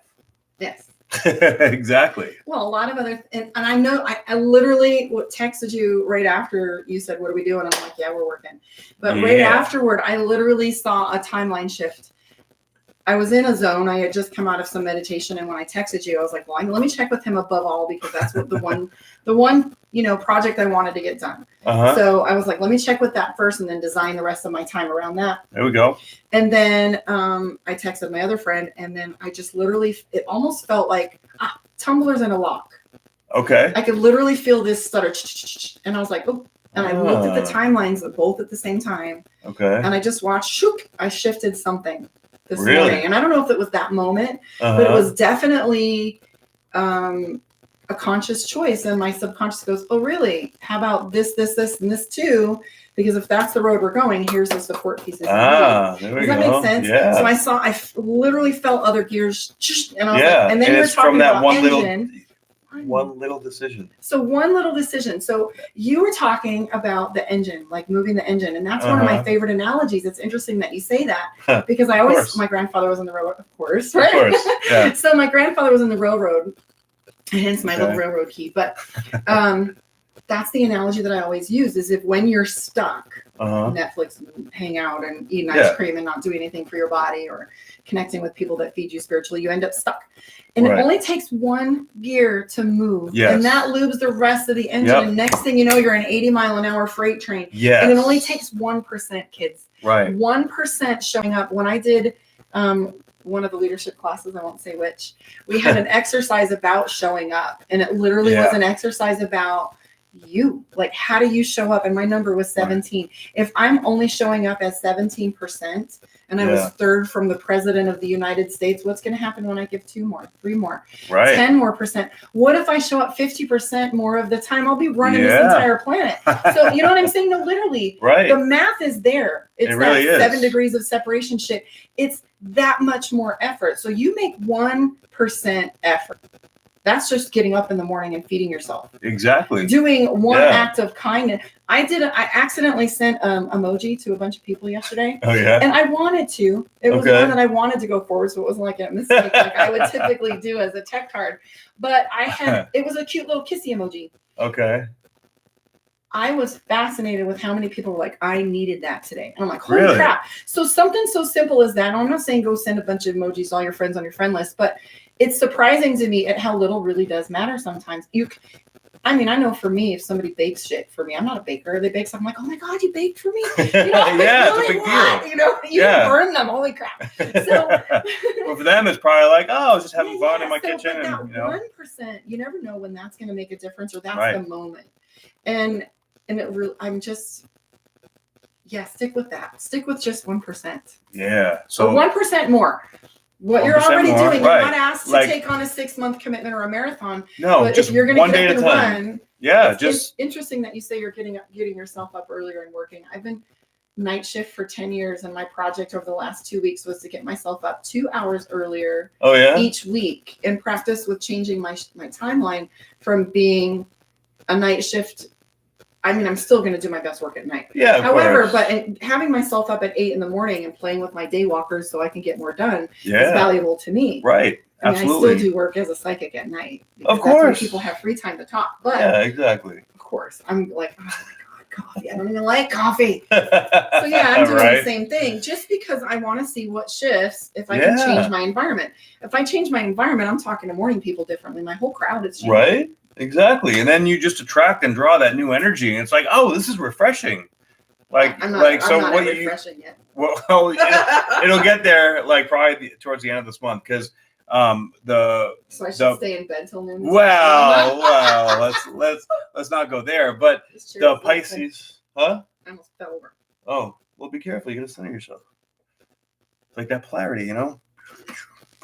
Yes. Exactly. Well, a lot of other, and I know I literally texted you right after you said, what are we doing? I'm like, yeah, we're working. But right afterward, I literally saw a timeline shift. I was in a zone. I had just come out of some meditation, and when I texted you, I was like, well, let me check with him above all, because that's what the one project I wanted to get done. So I was like, let me check with that first, and then design the rest of my time around that. There we go. And then I texted my other friend, and then I just literally, it almost felt like tumblers in a lock. Okay. I could literally feel this stutter, and I was like, oh. And I looked at the timelines both at the same time. Okay. And I just watched, I shifted something this morning. And I don't know if it was that moment, but it was definitely a conscious choice. And my subconscious goes, oh, really? How about this, and this too? Because if that's the road we're going, here's the support pieces. There we go. Does that make sense? Yeah. So I literally felt other gears. And I was like, and then and you were it's talking from that about one little decision. So one little decision. So you were talking about the engine, like moving the engine. And that's one of my favorite analogies. It's interesting that you say that, because I always, my grandfather was in the railroad, of course, right? Of course, yeah. So my grandfather was in the railroad, hence my little railroad key. But that's the analogy that I always use, is if when you're stuck, Netflix and hang out and eat an ice cream and not do anything for your body, or connecting with people that feed you spiritually, you end up stuck. And it only takes one gear to move. Yes. And that lubes the rest of the engine. And next thing you know, you're an 80-mile-an-hour freight train. Yes. And it only takes 1%, kids. Right. 1% showing up. When I did one of the leadership classes, I won't say which, we had an exercise about showing up. And it literally was an exercise about you. Like, how do you show up? And my number was 17. Right. If I'm only showing up as 17%, and I was third from the president of the United States, what's going to happen when I give 2 more, 3 more, 10 more percent? What if I show up 50% more of the time? I'll be running this entire planet. So you know what I'm saying? No, literally, the math is there. It's really that 7 degrees of separation shit. It's that much more effort. So you make 1% effort. That's just getting up in the morning and feeding yourself. Exactly. Doing one act of kindness. I accidentally sent emoji to a bunch of people yesterday. Oh, yeah? And I wanted to. It was one that I wanted to go forward, so it wasn't like a mistake like I would typically do as a tech card. But it was a cute little kissy emoji. Okay. I was fascinated with how many people were like, I needed that today. And I'm like, holy crap. So something so simple as that. And I'm not saying go send a bunch of emojis to all your friends on your friend list, but it's surprising to me at how little really does matter sometimes. I know for me, if somebody bakes shit for me, I'm not a baker. They bake something, I'm like, oh my God, you baked for me? You know, it's a big deal. You know, you burn them. Holy crap. So well, for them, it's probably like, oh, I was just having fun in my kitchen. But and, that 1%, you never know when that's going to make a difference, or that's the moment. And I'm just, stick with that. Stick with just 1%. Yeah. So 1% more. What you're already doing, you're not asked to take on a 6-month commitment or a marathon. No, but just if you're going to get up and run, it's interesting that you say you're getting yourself up earlier and working. I've been night shift for 10 years, and my project over the last 2 weeks was to get myself up 2 hours earlier each week and practice with changing my timeline from being a night shift. I'm still going to do my best work at night. Yeah. However, but having myself up at 8 a.m. and playing with my day walkers so I can get more done is valuable to me. Right. Absolutely. I still do work as a psychic at night. Of course. That's when people have free time to talk. But exactly. Of course. I'm like, oh my God, coffee. I don't even like coffee. So I'm doing the same thing just because I want to see what shifts if I can change my environment. If I change my environment, I'm talking to morning people differently. My whole crowd is changing. Right. Exactly. And then you just attract and draw that new energy. And it's like, oh, this is refreshing. I'm not refreshing yet. Well, it'll get there probably towards the end of this month because so I should stay in bed till noon. Well, let's not go there. But the Pisces, I almost fell over. Oh, well, be careful. You're gonna center yourself. It's like that polarity, right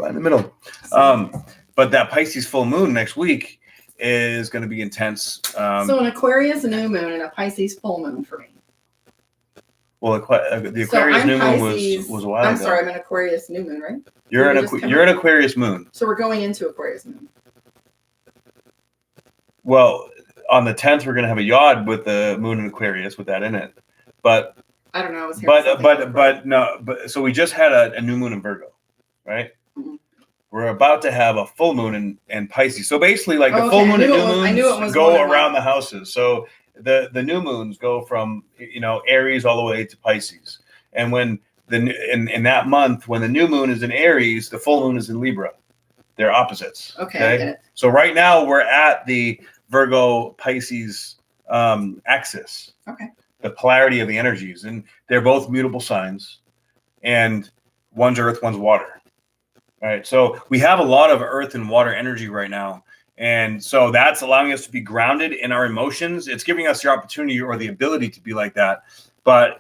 in the middle. But that Pisces full moon next week is going to be intense. So an Aquarius new moon and a Pisces full moon for me. Well, the Aquarius new moon was a while ago. I'm sorry, I'm an Aquarius new moon, right? You're an Aquarius moon. So we're going into Aquarius moon. Well, on the 10th, we're going to have a yod with the moon in Aquarius with that in it. But I don't know. I was but so we just had a new moon in Virgo, right? Mm-hmm. We're about to have a full moon in Pisces. So basically, the full moon and new moons go around the houses. So the new moons go from Aries all the way to Pisces. And when in that month, when the new moon is in Aries, the full moon is in Libra. They're opposites. Okay? I get it. So right now we're at the Virgo Pisces axis. Okay. The polarity of the energies, and they're both mutable signs, and one's earth, one's water. All right, so we have a lot of earth and water energy right now, and so that's allowing us to be grounded in our emotions. It's giving us the opportunity or the ability to be like that, but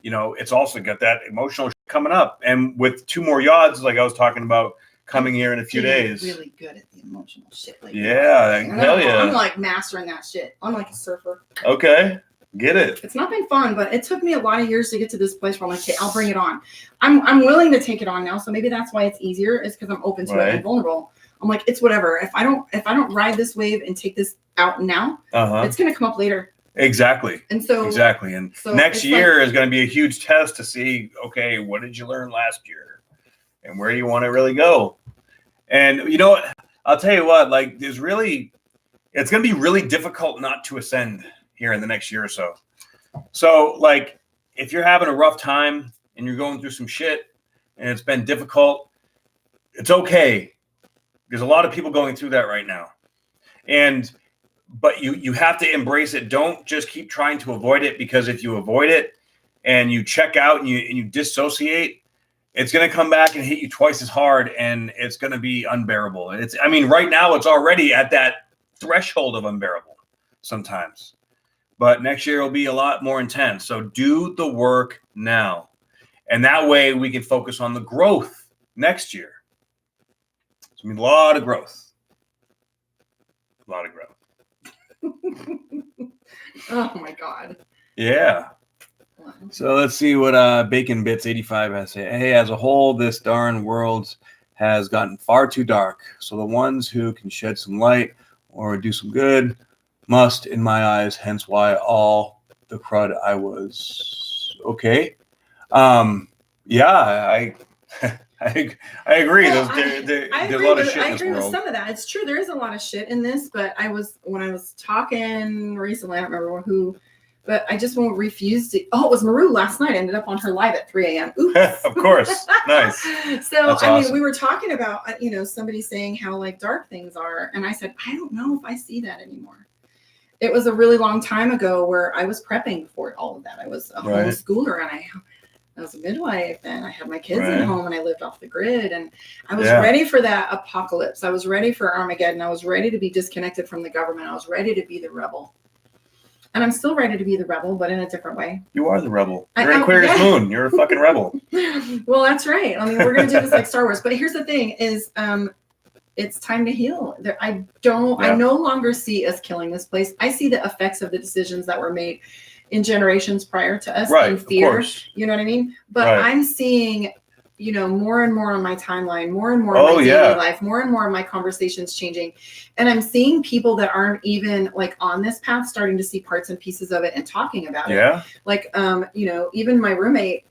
it's also got that emotional shit coming up, and with 2 more yods, like I was talking about, coming here in a few days. Really good at the emotional shit. Hell yeah! I'm like mastering that shit. I'm like a surfer. Okay. Get it. It's not been fun, but it took me a lot of years to get to this place where I'm like, okay, I'll bring it on. I'm willing to take it on now, so maybe that's why it's easier. Is because I'm open to it and vulnerable. I'm like, it's whatever. If I don't ride this wave and take this out now, it's gonna come up later. Exactly. And so next year is going to be a huge test to see, okay, what did you learn last year, and where do you want to really go? And I'll tell you what, it's going to be really difficult not to ascend here in the next year or so. So if you're having a rough time and you're going through some shit and it's been difficult, it's okay. There's a lot of people going through that right now. But you have to embrace it. Don't just keep trying to avoid it, because if you avoid it and you check out and you dissociate, it's going to come back and hit you twice as hard, and it's going to be unbearable. I mean, right now it's already at that threshold of unbearable sometimes, but next year will be a lot more intense. So do the work now. And that way we can focus on the growth next year. It's going to be a lot of growth. A lot of growth. Oh my God. Yeah. So let's see what Bacon Bits 85 has to say. Hey, as a whole, this darn world has gotten far too dark. So the ones who can shed some light or do some good must, in my eyes, hence why all the crud I was. Okay. Yeah, I agree. Well, There's I a agree lot of with, shit I in this agree with world. some of that. It's true. There is a lot of shit in this, but when I was talking recently, I don't remember who, but I just won't refuse to. Oh, it was Maru last night. I ended up on her live at 3 a.m. Oops. Of course. Nice. So, That's I mean, awesome. we were talking about, somebody saying how like dark things are. And I said, I don't know if I see that anymore. It was a really long time ago where I was prepping for all of that. I was a homeschooler, and I was a midwife, and I had my kids at home, and I lived off the grid, and I was ready for that apocalypse. I was ready for Armageddon. I was ready to be disconnected from the government. I was ready to be the rebel. And I'm still ready to be the rebel, but in a different way. You are the rebel. You're an Aquarius moon. You're a fucking rebel. Well, that's right. I mean, we're going to do this like Star Wars. But here's the thing is it's time to heal. I no longer see us killing this place. I see the effects of the decisions that were made in generations prior to us in fear. You know what I mean? But I'm seeing, more and more on my timeline, more and more in my daily life, more and more of my conversations changing. And I'm seeing people that aren't even like on this path starting to see parts and pieces of it and talking about it. Like, even my roommate,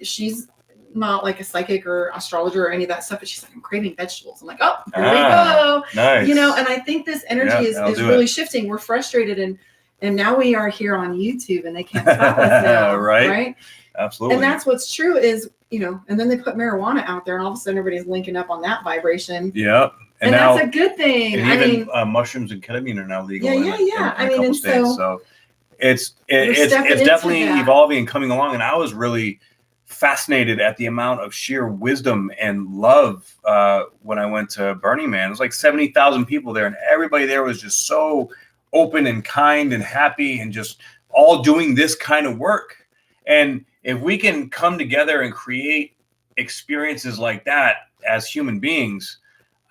she's not like a psychic or astrologer or any of that stuff, but she's like, I'm craving vegetables. I'm like, oh, here we go. Nice. And I think this energy is really shifting. We're frustrated, and now we are here on YouTube, and they can't stop us now. Right? Absolutely. And that's what's true is, and then they put marijuana out there, and all of a sudden everybody's linking up on that vibration. Yep. And now, that's a good thing. And even mushrooms and ketamine are now legal. Yeah. I mean, and states, so it's definitely evolving and coming along. And I was really fascinated at the amount of sheer wisdom and love when I went to Burning Man. It was like 70,000 people there, and everybody there was just so open and kind and happy and just all doing this kind of work. And if we can come together and create experiences like that as human beings,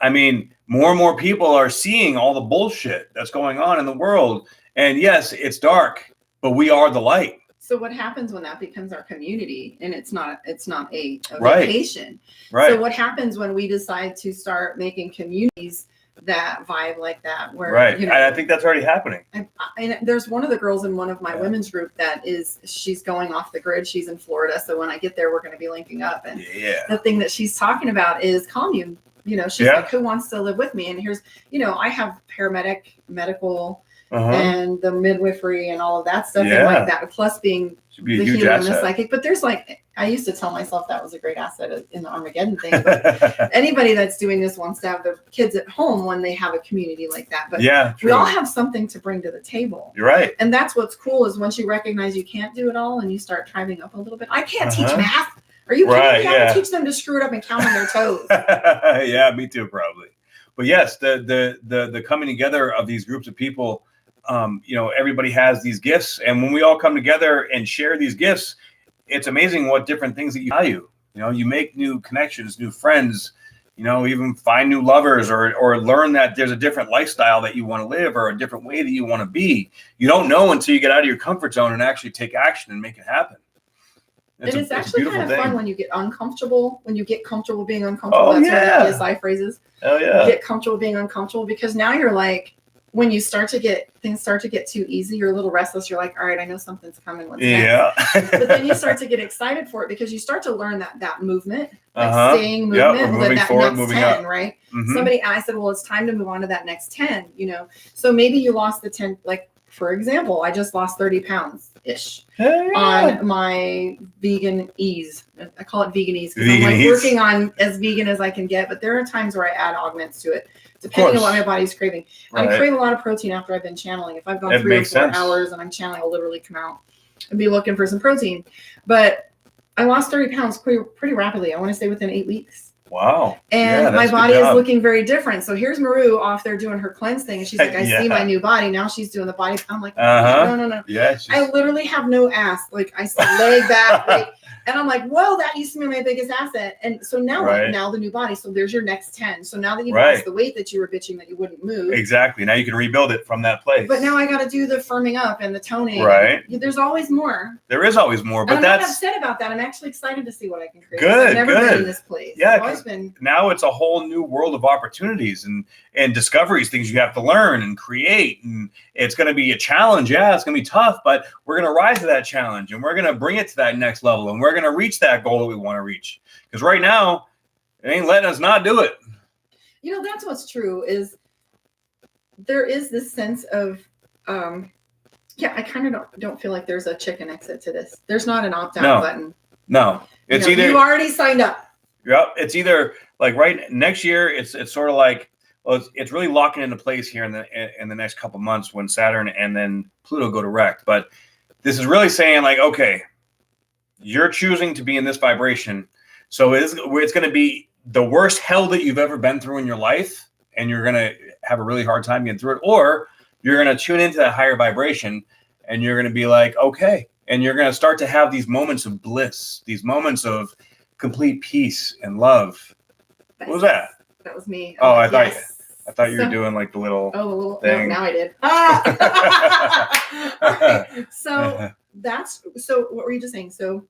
I mean, more and more people are seeing all the bullshit that's going on in the world. And yes, it's dark, but we are the light. So what happens when that becomes our community and it's not a vacation? Right. So what happens when we decide to start making communities that vibe like that? Where I think that's already happening. And there's one of the girls in one of my women's group she's going off the grid. She's in Florida, so when I get there, we're going to be linking up. And the thing that she's talking about is commune. She's like, who wants to live with me? And here's, I have medical. And the midwifery and all of that stuff and like that, plus being the healer and the psychic. But there's I used to tell myself that was a great asset in the Armageddon thing. But anybody that's doing this wants to have their kids at home when they have a community like that. But we all have something to bring to the table. You're right. And that's what's cool is once you recognize you can't do it all and you start triving up a little bit. I can't teach math. Are you kidding me? I can teach them to screw it up and count on their toes. Yeah, me too, probably. But yes, the coming together of these groups of people. Everybody has these gifts, and when we all come together and share these gifts, it's amazing what different things that you value. You make new connections, new friends, even find new lovers or learn that there's a different lifestyle that you want to live or a different way that you want to be. You don't know until you get out of your comfort zone and actually take action and make it happen. It's actually kind of fun when you get uncomfortable, when you get comfortable being uncomfortable. That's one of the PSI phrases. Oh yeah. Get comfortable being uncomfortable, because now you're like, when you things start to get too easy, you're a little restless. You're like, all right, I know something's coming. What's next? But then you start to get excited for it because you start to learn that movement, staying movement, moving that forward, next moving 10, up. Right? I said, well, it's time to move on to that next 10, So maybe you lost the 10, like, for example, I just lost 30 pounds ish on my vegan ease. I call it vegan ease because I'm working on as vegan as I can get, but there are times where I add augments to it. Depending on what my body's craving. I crave a lot of protein after I've been channeling. If I've gone 3 or 4 hours and I'm channeling, I'll literally come out and be looking for some protein. But I lost 30 pounds pretty rapidly. I want to say within 8 weeks. Wow. And my body is looking very different. So here's Maru off there doing her cleanse thing. And she's like, I see my new body. Now she's doing the body. I'm like, no. Yeah, I literally have no ass. Like I leg back. Like, and I'm like, whoa, that used to be my biggest asset. And so now now the new body. So there's your next 10. So now that you've lost the weight that you were bitching that you wouldn't move. Exactly. Now you can rebuild it from that place. But now I got to do the firming up and the toning. Right. There's always more. There is always more. But I'm that's not upset about that. I'm actually excited to see what I can create. Good. I've never been in this place. Yeah. Now it's a whole new world of opportunities and discoveries, things you have to learn and create. And it's going to be a challenge. Yeah, it's going to be tough, but we're going to rise to that challenge and we're going to bring it to that next level and we're going to reach that goal that we want to reach. Because right now, it ain't letting us not do it. You know, that's what's true is there is this sense of, I kind of don't feel like there's a chicken exit to this. There's not an opt-out button. No, it's either you already signed up. Yep. It's either like next year. It's sort of like, well, it's really locking into place here in the next couple of months when Saturn and then Pluto go direct. But this is really saying like, okay, you're choosing to be in this vibration. So it's going to be the worst hell that you've ever been through in your life. And you're going to have a really hard time getting through it. Or you're going to tune into that higher vibration and you're going to be like, okay. And you're going to start to have these moments of bliss, these moments of complete peace and love. What was that? That was me. Oh, I thought you were doing like the little thing. No, now I did. Okay. So what were you just saying? So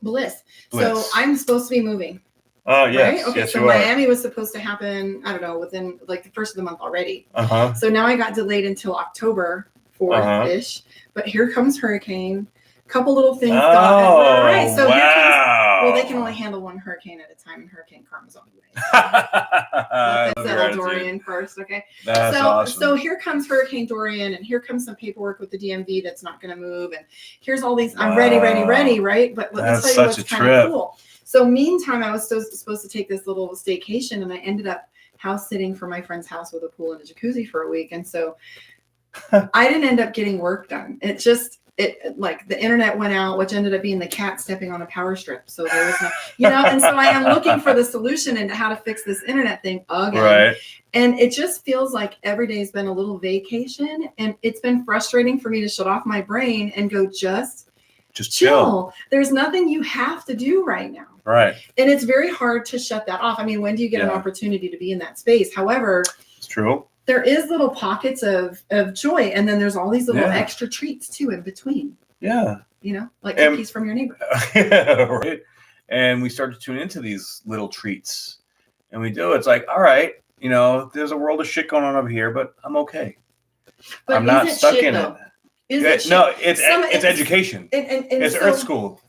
bliss. So I'm supposed to be moving. Oh, yes. Right? Okay, yes, so Miami was supposed to happen, I don't know, within like the first of the month already. So now I got delayed until October 4th-ish. But here comes hurricane. Couple little things. Oh, right. So here wow. comes, they can only handle one hurricane at a time, and Hurricane Karma's on the way. Let's settle Dorian first, okay? That's awesome. So here comes Hurricane Dorian, and here comes some paperwork with the DMV that's not going to move, and here's all these. I'm ready, right? But let me tell you what's kind of cool. So meantime, I was supposed to take this little staycation, and I ended up house sitting for my friend's house with a pool and a jacuzzi for a week, and so I didn't end up getting work done. It like the internet went out, which ended up being the cat stepping on a power strip. So there was no, and so I am looking for the solution into how to fix this internet thing again. Right. And it just feels like every day has been a little vacation, and it's been frustrating for me to shut off my brain and go just chill. There's nothing you have to do right now. Right. And it's very hard to shut that off. I mean, when do you get an opportunity to be in that space? However, it's true. There is little pockets of joy, and then there's all these little extra treats too in between. Yeah. Like cookies from your neighbor. Right. And we start to tune into these little treats. And we do. It's like, all right, there's a world of shit going on over here, but I'm okay. But I'm not stuck in though? it. No, it's education. And it's Earth School.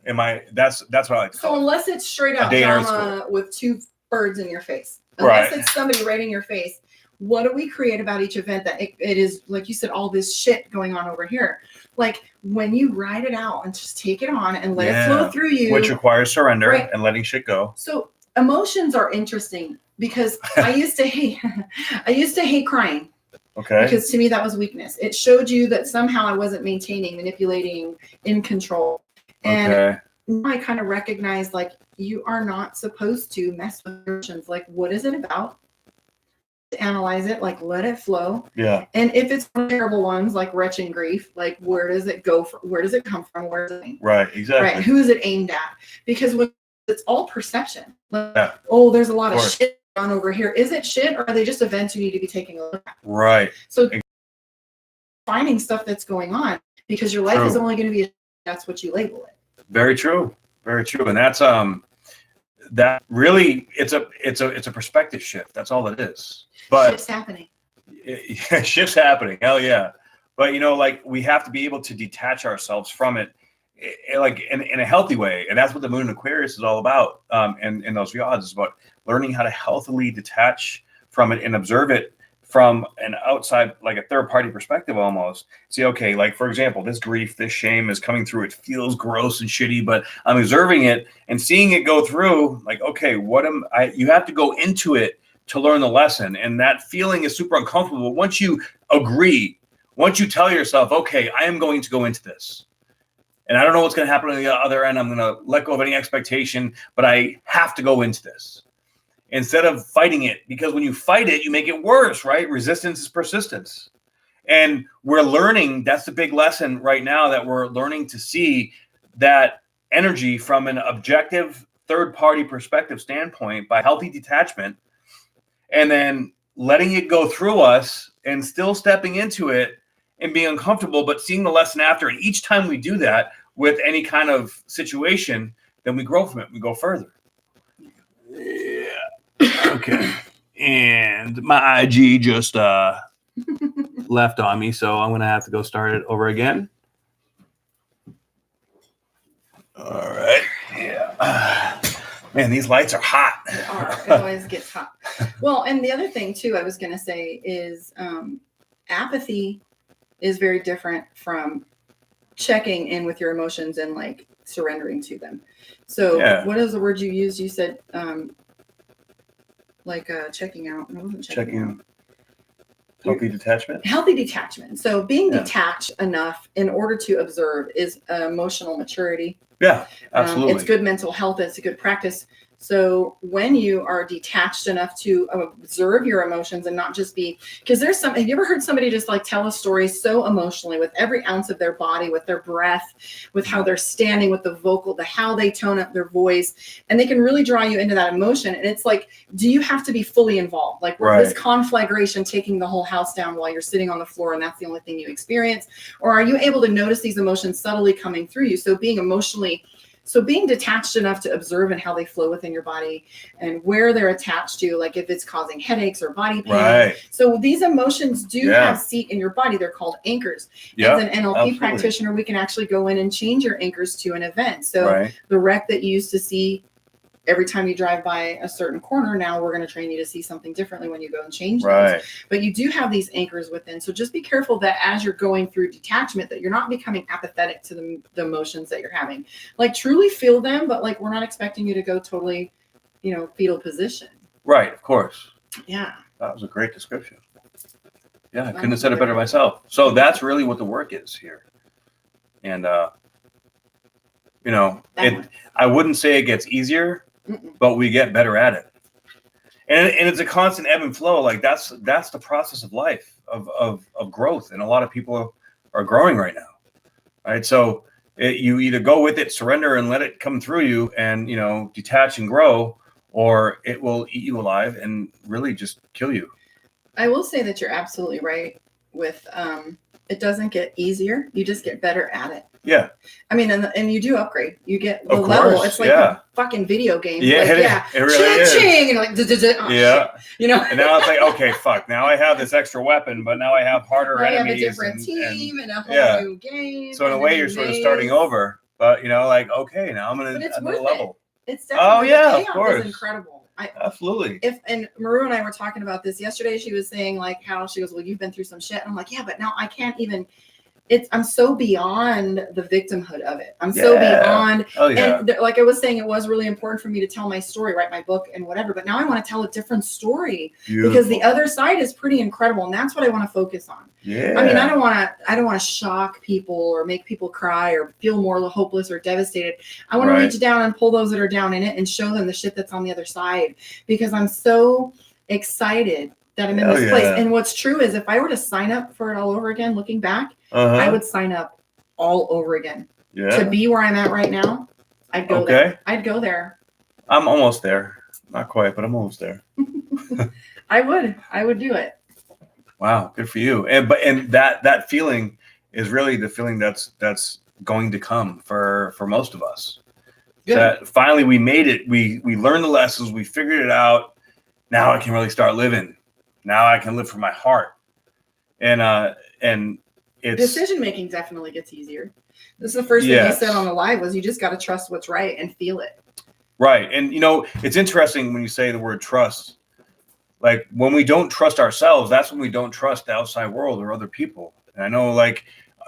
That's what I like to call it. So unless it's straight out drama with two birds in your face, unless it's somebody right in your face, what do we create about each event that it is, like you said, all this shit going on over here? Like when you ride it out and just take it on and let it flow through you. Which requires surrender and letting shit go. So emotions are interesting because I used to hate crying. Okay. Because to me, that was weakness. It showed you that somehow I wasn't maintaining, manipulating, in control. And now I kind of recognized, like, you are not supposed to mess with emotions. Like, what is it about? Analyze it, like let it flow. Yeah. And if it's terrible ones like wretch and grief, like where does it go from? Where does it come from? Where is it? Right. Exactly. Right. Who is it aimed at? Because when it's all perception. Like, oh, there's a lot of shit on over here. Is it shit, or are they just events you need to be taking a look at? Right. So finding stuff that's going on, because your life is only going to be that's what you label it. Very true. Very true. And that's that really it's a perspective shift. That's all it is. But shit's happening. Shit's happening. Hell yeah. But like we have to be able to detach ourselves from it, like in a healthy way. And that's what the moon in Aquarius is all about. And those odds is about learning how to healthily detach from it and observe it from an outside, like a third party perspective almost. See, okay, like for example, this grief, this shame is coming through. It feels gross and shitty, but I'm observing it and seeing it go through, like, okay, you have to go into it to learn the lesson. And that feeling is super uncomfortable. Once you agree, once you tell yourself, okay, I am going to go into this, And I don't know what's going to happen on the other end. I'm going to let go of any expectation, but I have to go into this instead of fighting it, because when you fight it, you make it worse, right? Resistance is persistence. And we're learning, that's the big lesson right now, that we're learning to see that energy from an objective third-party perspective standpoint by healthy detachment, and then letting it go through us and still stepping into it and being uncomfortable, but seeing the lesson after. And each time we do that with any kind of situation, then we grow from it. We go further. Yeah. Okay. And my IG just left on me, so I'm going to have to go start it over again. All right. Yeah. Man, these lights are hot. They are. It always gets hot. Well, and the other thing, too, I was going to say is apathy is very different from checking in with your emotions and like surrendering to them. So what is the word you used? You said checking out. I wasn't checking out. Healthy detachment. Healthy detachment. So being detached enough in order to observe is emotional maturity. Yeah, absolutely. It's good mental health. It's a good practice. So when you are detached enough to observe your emotions and not just be, because there's some, have you ever heard somebody just like tell a story so emotionally with every ounce of their body, with their breath, with how they're standing, with the vocal, how they tone up their voice, and they can really draw you into that emotion. And it's like, do you have to be fully involved? Like this conflagration taking the whole house down while you're sitting on the floor and that's the only thing you experience? Or are you able to notice these emotions subtly coming through you? So being detached enough to observe and how they flow within your body and where they're attached to, like if it's causing headaches or body pain. Right. So these emotions do have seat in your body. They're called anchors. As an NLP practitioner, we can actually go in and change your anchors to an event. So the wreck that you used to see every time you drive by a certain corner, now we're going to train you to see something differently when you go and change those. But you do have these anchors within. So just be careful that as you're going through detachment, that you're not becoming apathetic to the emotions that you're having. Like truly feel them, but like we're not expecting you to go totally, fetal position. Right, of course. Yeah. That was a great description. Yeah, I couldn't have said it better myself. So that's really what the work is here. And, I wouldn't say it gets easier, but we get better at it. And it's a constant ebb and flow. Like that's the process of life, of growth. And a lot of people are growing right now. Right. So you either go with it, surrender and let it come through you and, detach and grow, or it will eat you alive and really just kill you. I will say that you're absolutely right with, it doesn't get easier. You just get better at it. Yeah. I mean, and you do upgrade. You get the level. It's like a fucking video game. Yeah, like, it really is. Ching, and like, And now it's like, okay, fuck. Now I have this extra weapon, but now I have harder enemies. I have a different team and a whole new game. So in a way, you're sort of starting over. But okay, now I'm gonna level. It's definitely the payoff is incredible. Absolutely. And Maru and I were talking about this yesterday. She was saying like how she goes, well, you've been through some shit. And I'm like, yeah, but now I can't even. I'm so beyond the victimhood of it. I'm so beyond. And like I was saying, it was really important for me to tell my story, write my book and whatever. But now I want to tell a different story because the other side is pretty incredible. And that's what I want to focus on. Yeah. I mean, I don't want to shock people or make people cry or feel more hopeless or devastated. I want to reach down and pull those that are down in it and show them the shit that's on the other side, because I'm so excited that I'm in this place. And what's true is if I were to sign up for it all over again, looking back, I would sign up all over again. To be where I'm at right now, I'd go there. I'd go there. I'm almost there. Not quite, but I'm almost there. I would do it. Wow, good for you. And that feeling is really the feeling that's going to come for most of us. That finally we made it. We learned the lessons. We figured it out. Now I can really start living. Now I can live from my heart. And it's decision making definitely gets easier. This is the first thing you said on the live was you just got to trust what's right and feel it. Right. And it's interesting when you say the word trust. Like when we don't trust ourselves, that's when we don't trust the outside world or other people. And I know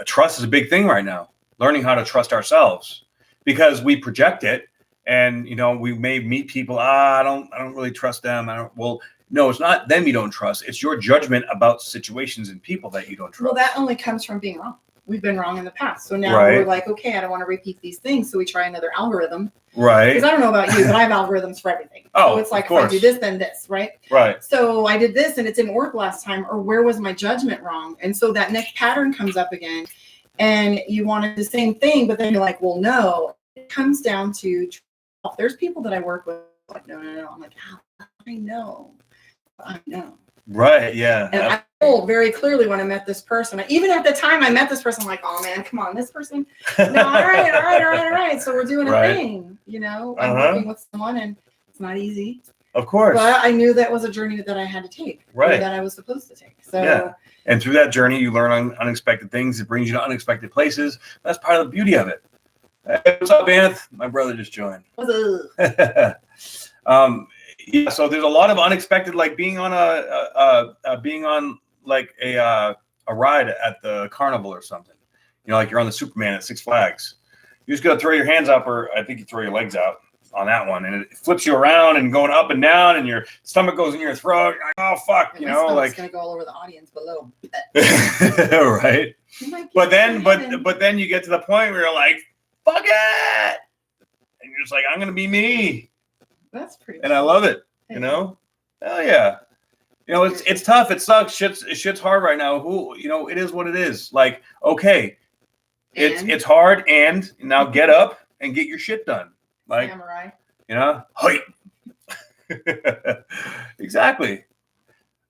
trust is a big thing right now. Learning how to trust ourselves, because we project it, and we may meet people. I don't really trust them. No, it's not them you don't trust. It's your judgment about situations and people that you don't trust. Well, that only comes from being wrong. we've been wrong in the past. So now we're like, okay, I don't want to repeat these things. So we try another algorithm. Right. Because I don't know about you, but I have algorithms for everything. Oh, so it's like, if I do this, then this, right? Right. So I did this and it didn't work last time, or where was my judgment wrong? And so that next pattern comes up again and you wanted the same thing, but then you're like, well, no, it comes down to, there's people that I work with, like, no. I'm like, I know. Right. Yeah. And I told very clearly when I met this person, even at the time I met this person, I'm like, oh man, come on, this person. No, all right. So we're doing a thing, I'm working with someone and it's not easy. Of course. But I knew that was a journey that I had to take. Right. That I was supposed to take. So yeah. And through that journey, you learn unexpected things. It brings you to unexpected places. That's part of the beauty of it. Hey, what's up, Anth? My brother just joined. What's up? Yeah, so there's a lot of unexpected, like being on a ride at the carnival or something. Like you're on the Superman at Six Flags. You just gotta throw your hands up, or I think you throw your legs out on that one, and it flips you around and going up and down, and your stomach goes in your throat. You're like, oh fuck, it's gonna go all over the audience below. Right. But then you get to the point where you're like, fuck it, and you're just like, I'm gonna be me. That's pretty and cool. I love it, Hell yeah. It's tough. It sucks. Shit's hard right now. It is what it is. Like, okay, it's hard, and now get up and get your shit done. Like, samurai. Hey. Exactly.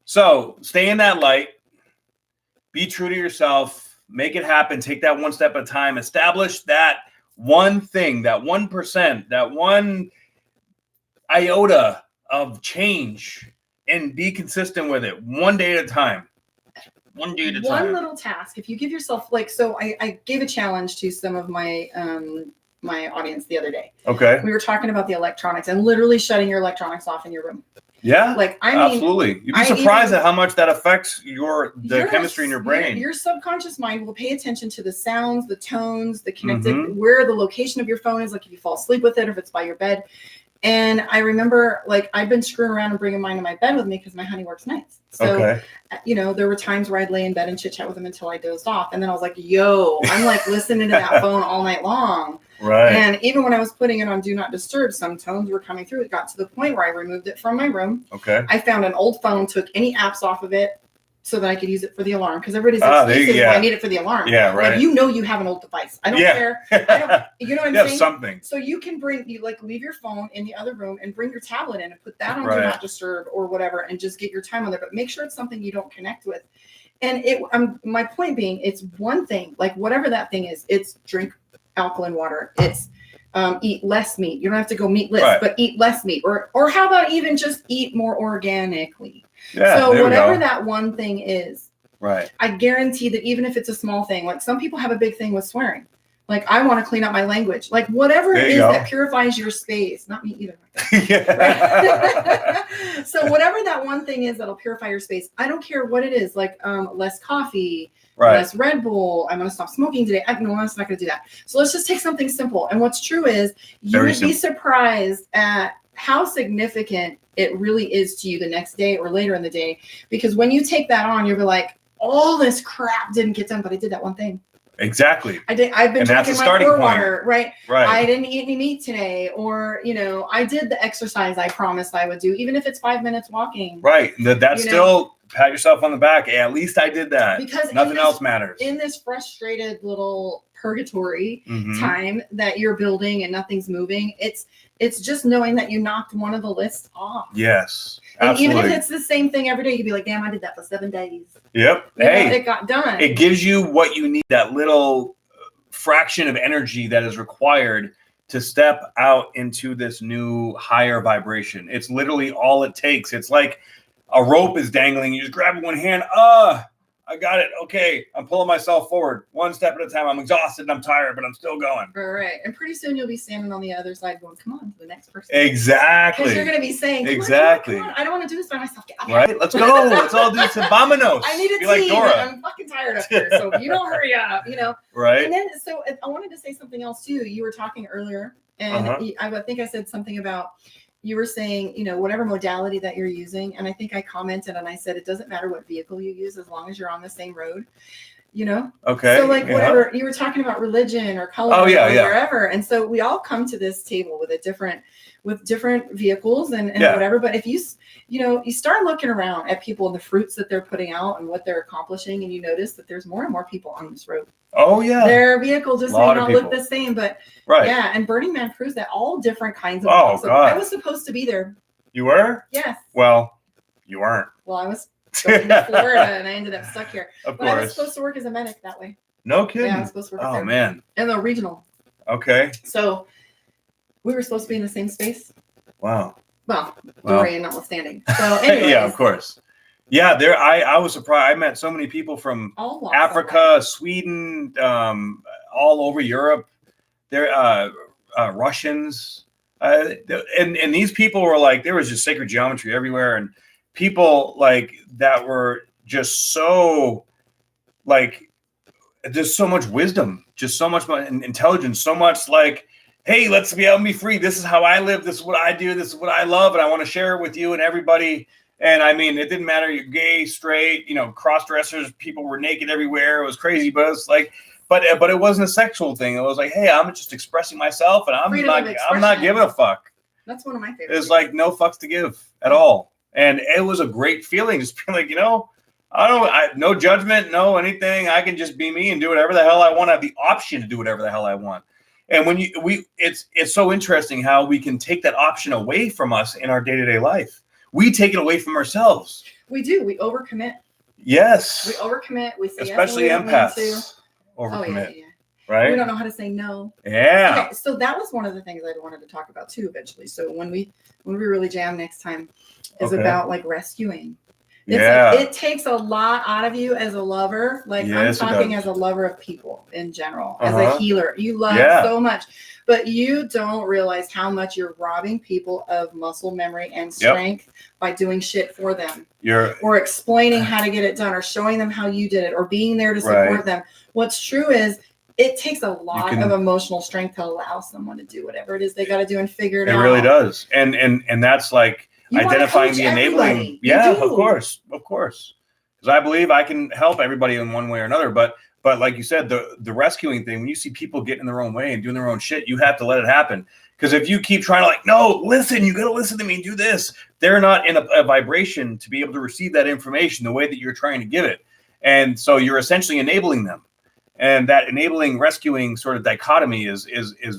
So stay in that light. Be true to yourself. Make it happen. Take that one step at a time. Establish that one thing, that 1%, that one iota of change, and be consistent with it, one day at a time. One little task. If you give yourself, so I gave a challenge to some of my my audience the other day. Okay. We were talking about the electronics and literally shutting your electronics off in your room. Yeah. Absolutely. You'd be surprised at how much that affects the chemistry in your brain. Your subconscious mind will pay attention to the sounds, the tones, the connected, where the location of your phone is, like if you fall asleep with it, or if it's by your bed. And I remember, I've been screwing around and bringing mine to my bed with me because my honey works nights. So, there were times where I'd lay in bed and chit chat with him until I dozed off. And then I was like, I'm listening to that phone all night long. Right. And even when I was putting it on Do Not Disturb, some tones were coming through. It got to the point where I removed it from my room. Okay. I found an old phone, took any apps off of it, so that I could use it for the alarm, because everybody's excuses I need it for the alarm. Yeah, right. You have an old device. I don't care. You know what I'm saying? Something. So you can leave your phone in the other room and bring your tablet in and put that on Do Not Disturb or whatever, and just get your time on there. But make sure it's something you don't connect with. And my point being, it's one thing, whatever that thing is. It's drink alkaline water. It's eat less meat. You don't have to go meatless, but eat less meat. Or how about even just eat more organically? Yeah, so whatever that one thing is, right? I guarantee that even if it's a small thing, some people have a big thing with swearing. I want to clean up my language. Whatever it is that purifies your space. Not me either. So whatever that one thing is that'll purify your space, I don't care what it is. Less coffee, less Red Bull. I'm going to stop smoking today. No, I'm not going to do that. So let's just take something simple. And what's true is you would be surprised at how significant it really is to you the next day or later in the day. Because when you take that on, you'll be like, all this crap didn't get done, but I did that one thing. Exactly. I've been drinking my core water, right? I didn't eat any meat today, or I did the exercise I promised I would do, even if it's 5 minutes walking. Right. That's still pat yourself on the back. Hey, at least I did that. Because nothing else matters. In this frustrated little purgatory time that you're building and nothing's moving, it's just knowing that you knocked one of the lists off. Yes. And absolutely. even if it's the same thing every day, you'd be like, damn, I did that for 7 days. Yep. It got done. It gives you what you need, that little fraction of energy that is required to step out into this new higher vibration. It's literally all it takes. It's like a rope is dangling. You just grab it with one hand. I got it. Okay. I'm pulling myself forward one step at a time. I'm exhausted and I'm tired, but I'm still going. Right. And pretty soon you'll be standing on the other side going, come on, to the next person. Exactly. Because you're going to be saying, exactly. Come on. I don't want to do this by myself. Right. Let's go. Let's all do some vamonos. I need a team. Like I'm fucking tired up here. So you don't hurry up, Right. And then, so I wanted to say something else too. You were talking earlier and I think I said something about, you were saying, whatever modality that you're using. And I think I commented and I said, it doesn't matter what vehicle you use as long as you're on the same road. you know? Okay. So like whatever you were talking about, religion or color or wherever. And so we all come to this table with different vehicles and whatever. But if you start looking around at people and the fruits that they're putting out and what they're accomplishing, and you notice that there's more and more people on this road. Oh yeah. Their vehicle just may not look the same, but yeah. And Burning Man proves that all different kinds of. Oh God. I was supposed to be there. You were? Yes. Well, you weren't. Well, I was going to Florida and I ended up stuck here. Of course. I was supposed to work as a medic that way. No kidding. Yeah, I was supposed to work there. Man. In the regional. Okay. So we were supposed to be in the same space. Wow. Well, Dorian notwithstanding. So anyways. Yeah, of course. Yeah, I was surprised. I met so many people from Africa, Sweden, all over Europe. They're Russians. And these people were like, there was just sacred geometry everywhere, and people like that were just so like, just so much wisdom, just so much intelligence, so much like, hey, let's be able to be free. This is how I live. This is what I do. This is what I love, and I want to share it with you and everybody. And I mean, it didn't matter you're gay, straight, cross dressers. People were naked everywhere. It was crazy, but it's like. But it wasn't a sexual thing. It was like, hey, I'm just expressing myself, and I'm not giving a fuck. That's one of my favorites. It's like no fucks to give at all, and it was a great feeling. Just being like, no judgment, no anything. I can just be me and do whatever the hell I want. I have the option to do whatever the hell I want. And when it's so interesting how we can take that option away from us in our day-to-day life. We take it away from ourselves. We do. We overcommit. Yes. We overcommit. We say especially empaths. Overcommit, right? We don't know how to say no. Yeah. Okay, so that was one of the things I wanted to talk about too eventually. So when we really jam next time is about like rescuing. It takes a lot out of you as a lover. Like yes, I'm talking as a lover of people in general, as a healer. You love so much, but you don't realize how much you're robbing people of muscle memory and strength by doing shit for them. Or explaining how to get it done, or showing them how you did it, or being there to support them. What's true is it takes a lot of emotional strength to allow someone to do whatever it is they got to do and figure it out. It really does. And that's like you identifying the enabling. Yeah, of course. Because I believe I can help everybody in one way or another. But like you said, the rescuing thing, when you see people getting in their own way and doing their own shit, you have to let it happen. Because if you keep trying to like, no, listen, you got to listen to me and do this. They're not in a vibration to be able to receive that information the way that you're trying to give it. And so you're essentially enabling them. And that enabling, rescuing sort of dichotomy is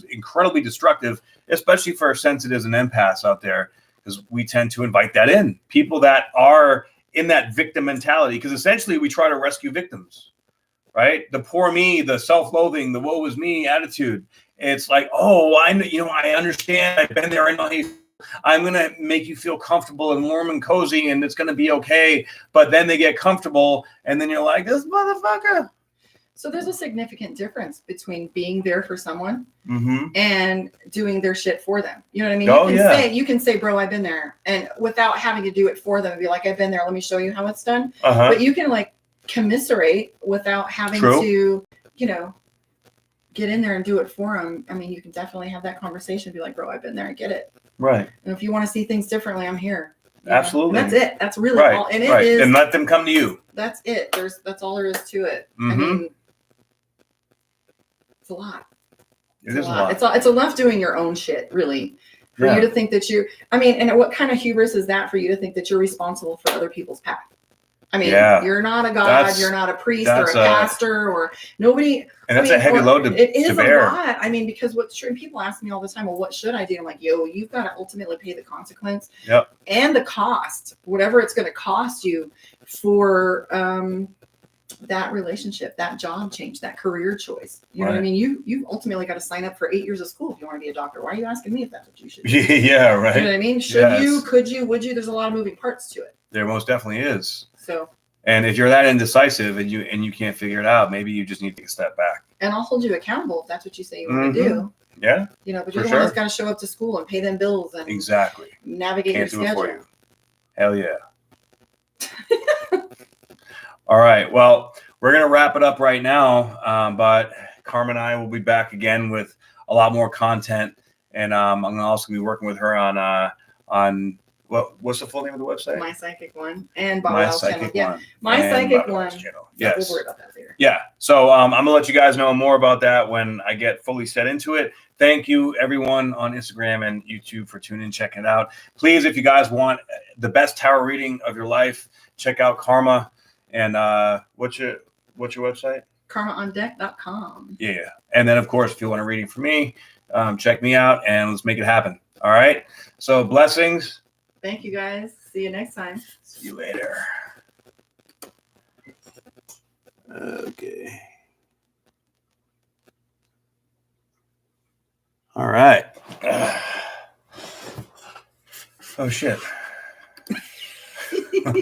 incredibly destructive, especially for sensitives and empaths out there, because we tend to invite that in. People that are in that victim mentality, because essentially we try to rescue victims, right? The poor me, the self-loathing, the woe is me attitude. It's like, oh, I understand. I've been there. I know I'm going to make you feel comfortable and warm and cozy, and it's going to be okay. But then they get comfortable, and then you're like, this motherfucker. So there's a significant difference between being there for someone and doing their shit for them. You know what I mean? You can say, bro, I've been there, and without having to do it for them and be like, I've been there. Let me show you how it's done. But you can like commiserate without having to, get in there and do it for them. I mean, you can definitely have that conversation. Be like, bro, I've been there. I get it. Right. And if you want to see things differently, I'm here. Absolutely. And that's it. That's really all. And it is. And let them come to you. That's it. That's all there is to it. I mean, it's a lot. It is a lot. It's enough doing your own shit, really, for you to think that and what kind of hubris is that for you to think that you're responsible for other people's path? I mean, you're not a god, you're not a priest or a pastor or nobody. And that's a heavy load to bear. It is a lot. I mean, because what's true, people ask me all the time, well, what should I do? I'm like, you've got to ultimately pay the consequence and the cost, whatever it's going to cost you for that relationship, that job change, that career choice. You know what I mean? You've ultimately got to sign up for 8 years of school if you want to be a doctor. Why are you asking me if that's what you should do? Yeah, right. You know what I mean? Should you, could you, would you? There's a lot of moving parts to it. There most definitely is. So, and if you're that indecisive and you can't figure it out, maybe you just need to take a step back. And I'll hold you accountable if that's what you say you want to do. Yeah. But you're the one that's got to show up to school and pay them bills and navigate your schedule. Can't do it for you. Hell yeah. All right. Well, we're going to wrap it up right now. But Carmen and I will be back again with a lot more content. And I'm also going to be working with her on What's the full name of the website? My Psychic One and My Bobwell's channel. Psychic Yeah, One. My and Psychic Bobwell's One. channel. Yeah, Yes. we'll worry about that later. Yeah. So I'm gonna let you guys know more about that when I get fully set into it. Thank you, everyone on Instagram and YouTube, for tuning in, checking it out. Please, if you guys want the best tarot reading of your life, check out Karma. And what's your website? KarmaOnDeck.com. Yeah. And then, of course, if you want a reading from me, check me out and let's make it happen. All right. So blessings. Thank you, guys. See you next time. See you later. Okay. All right. Oh, shit.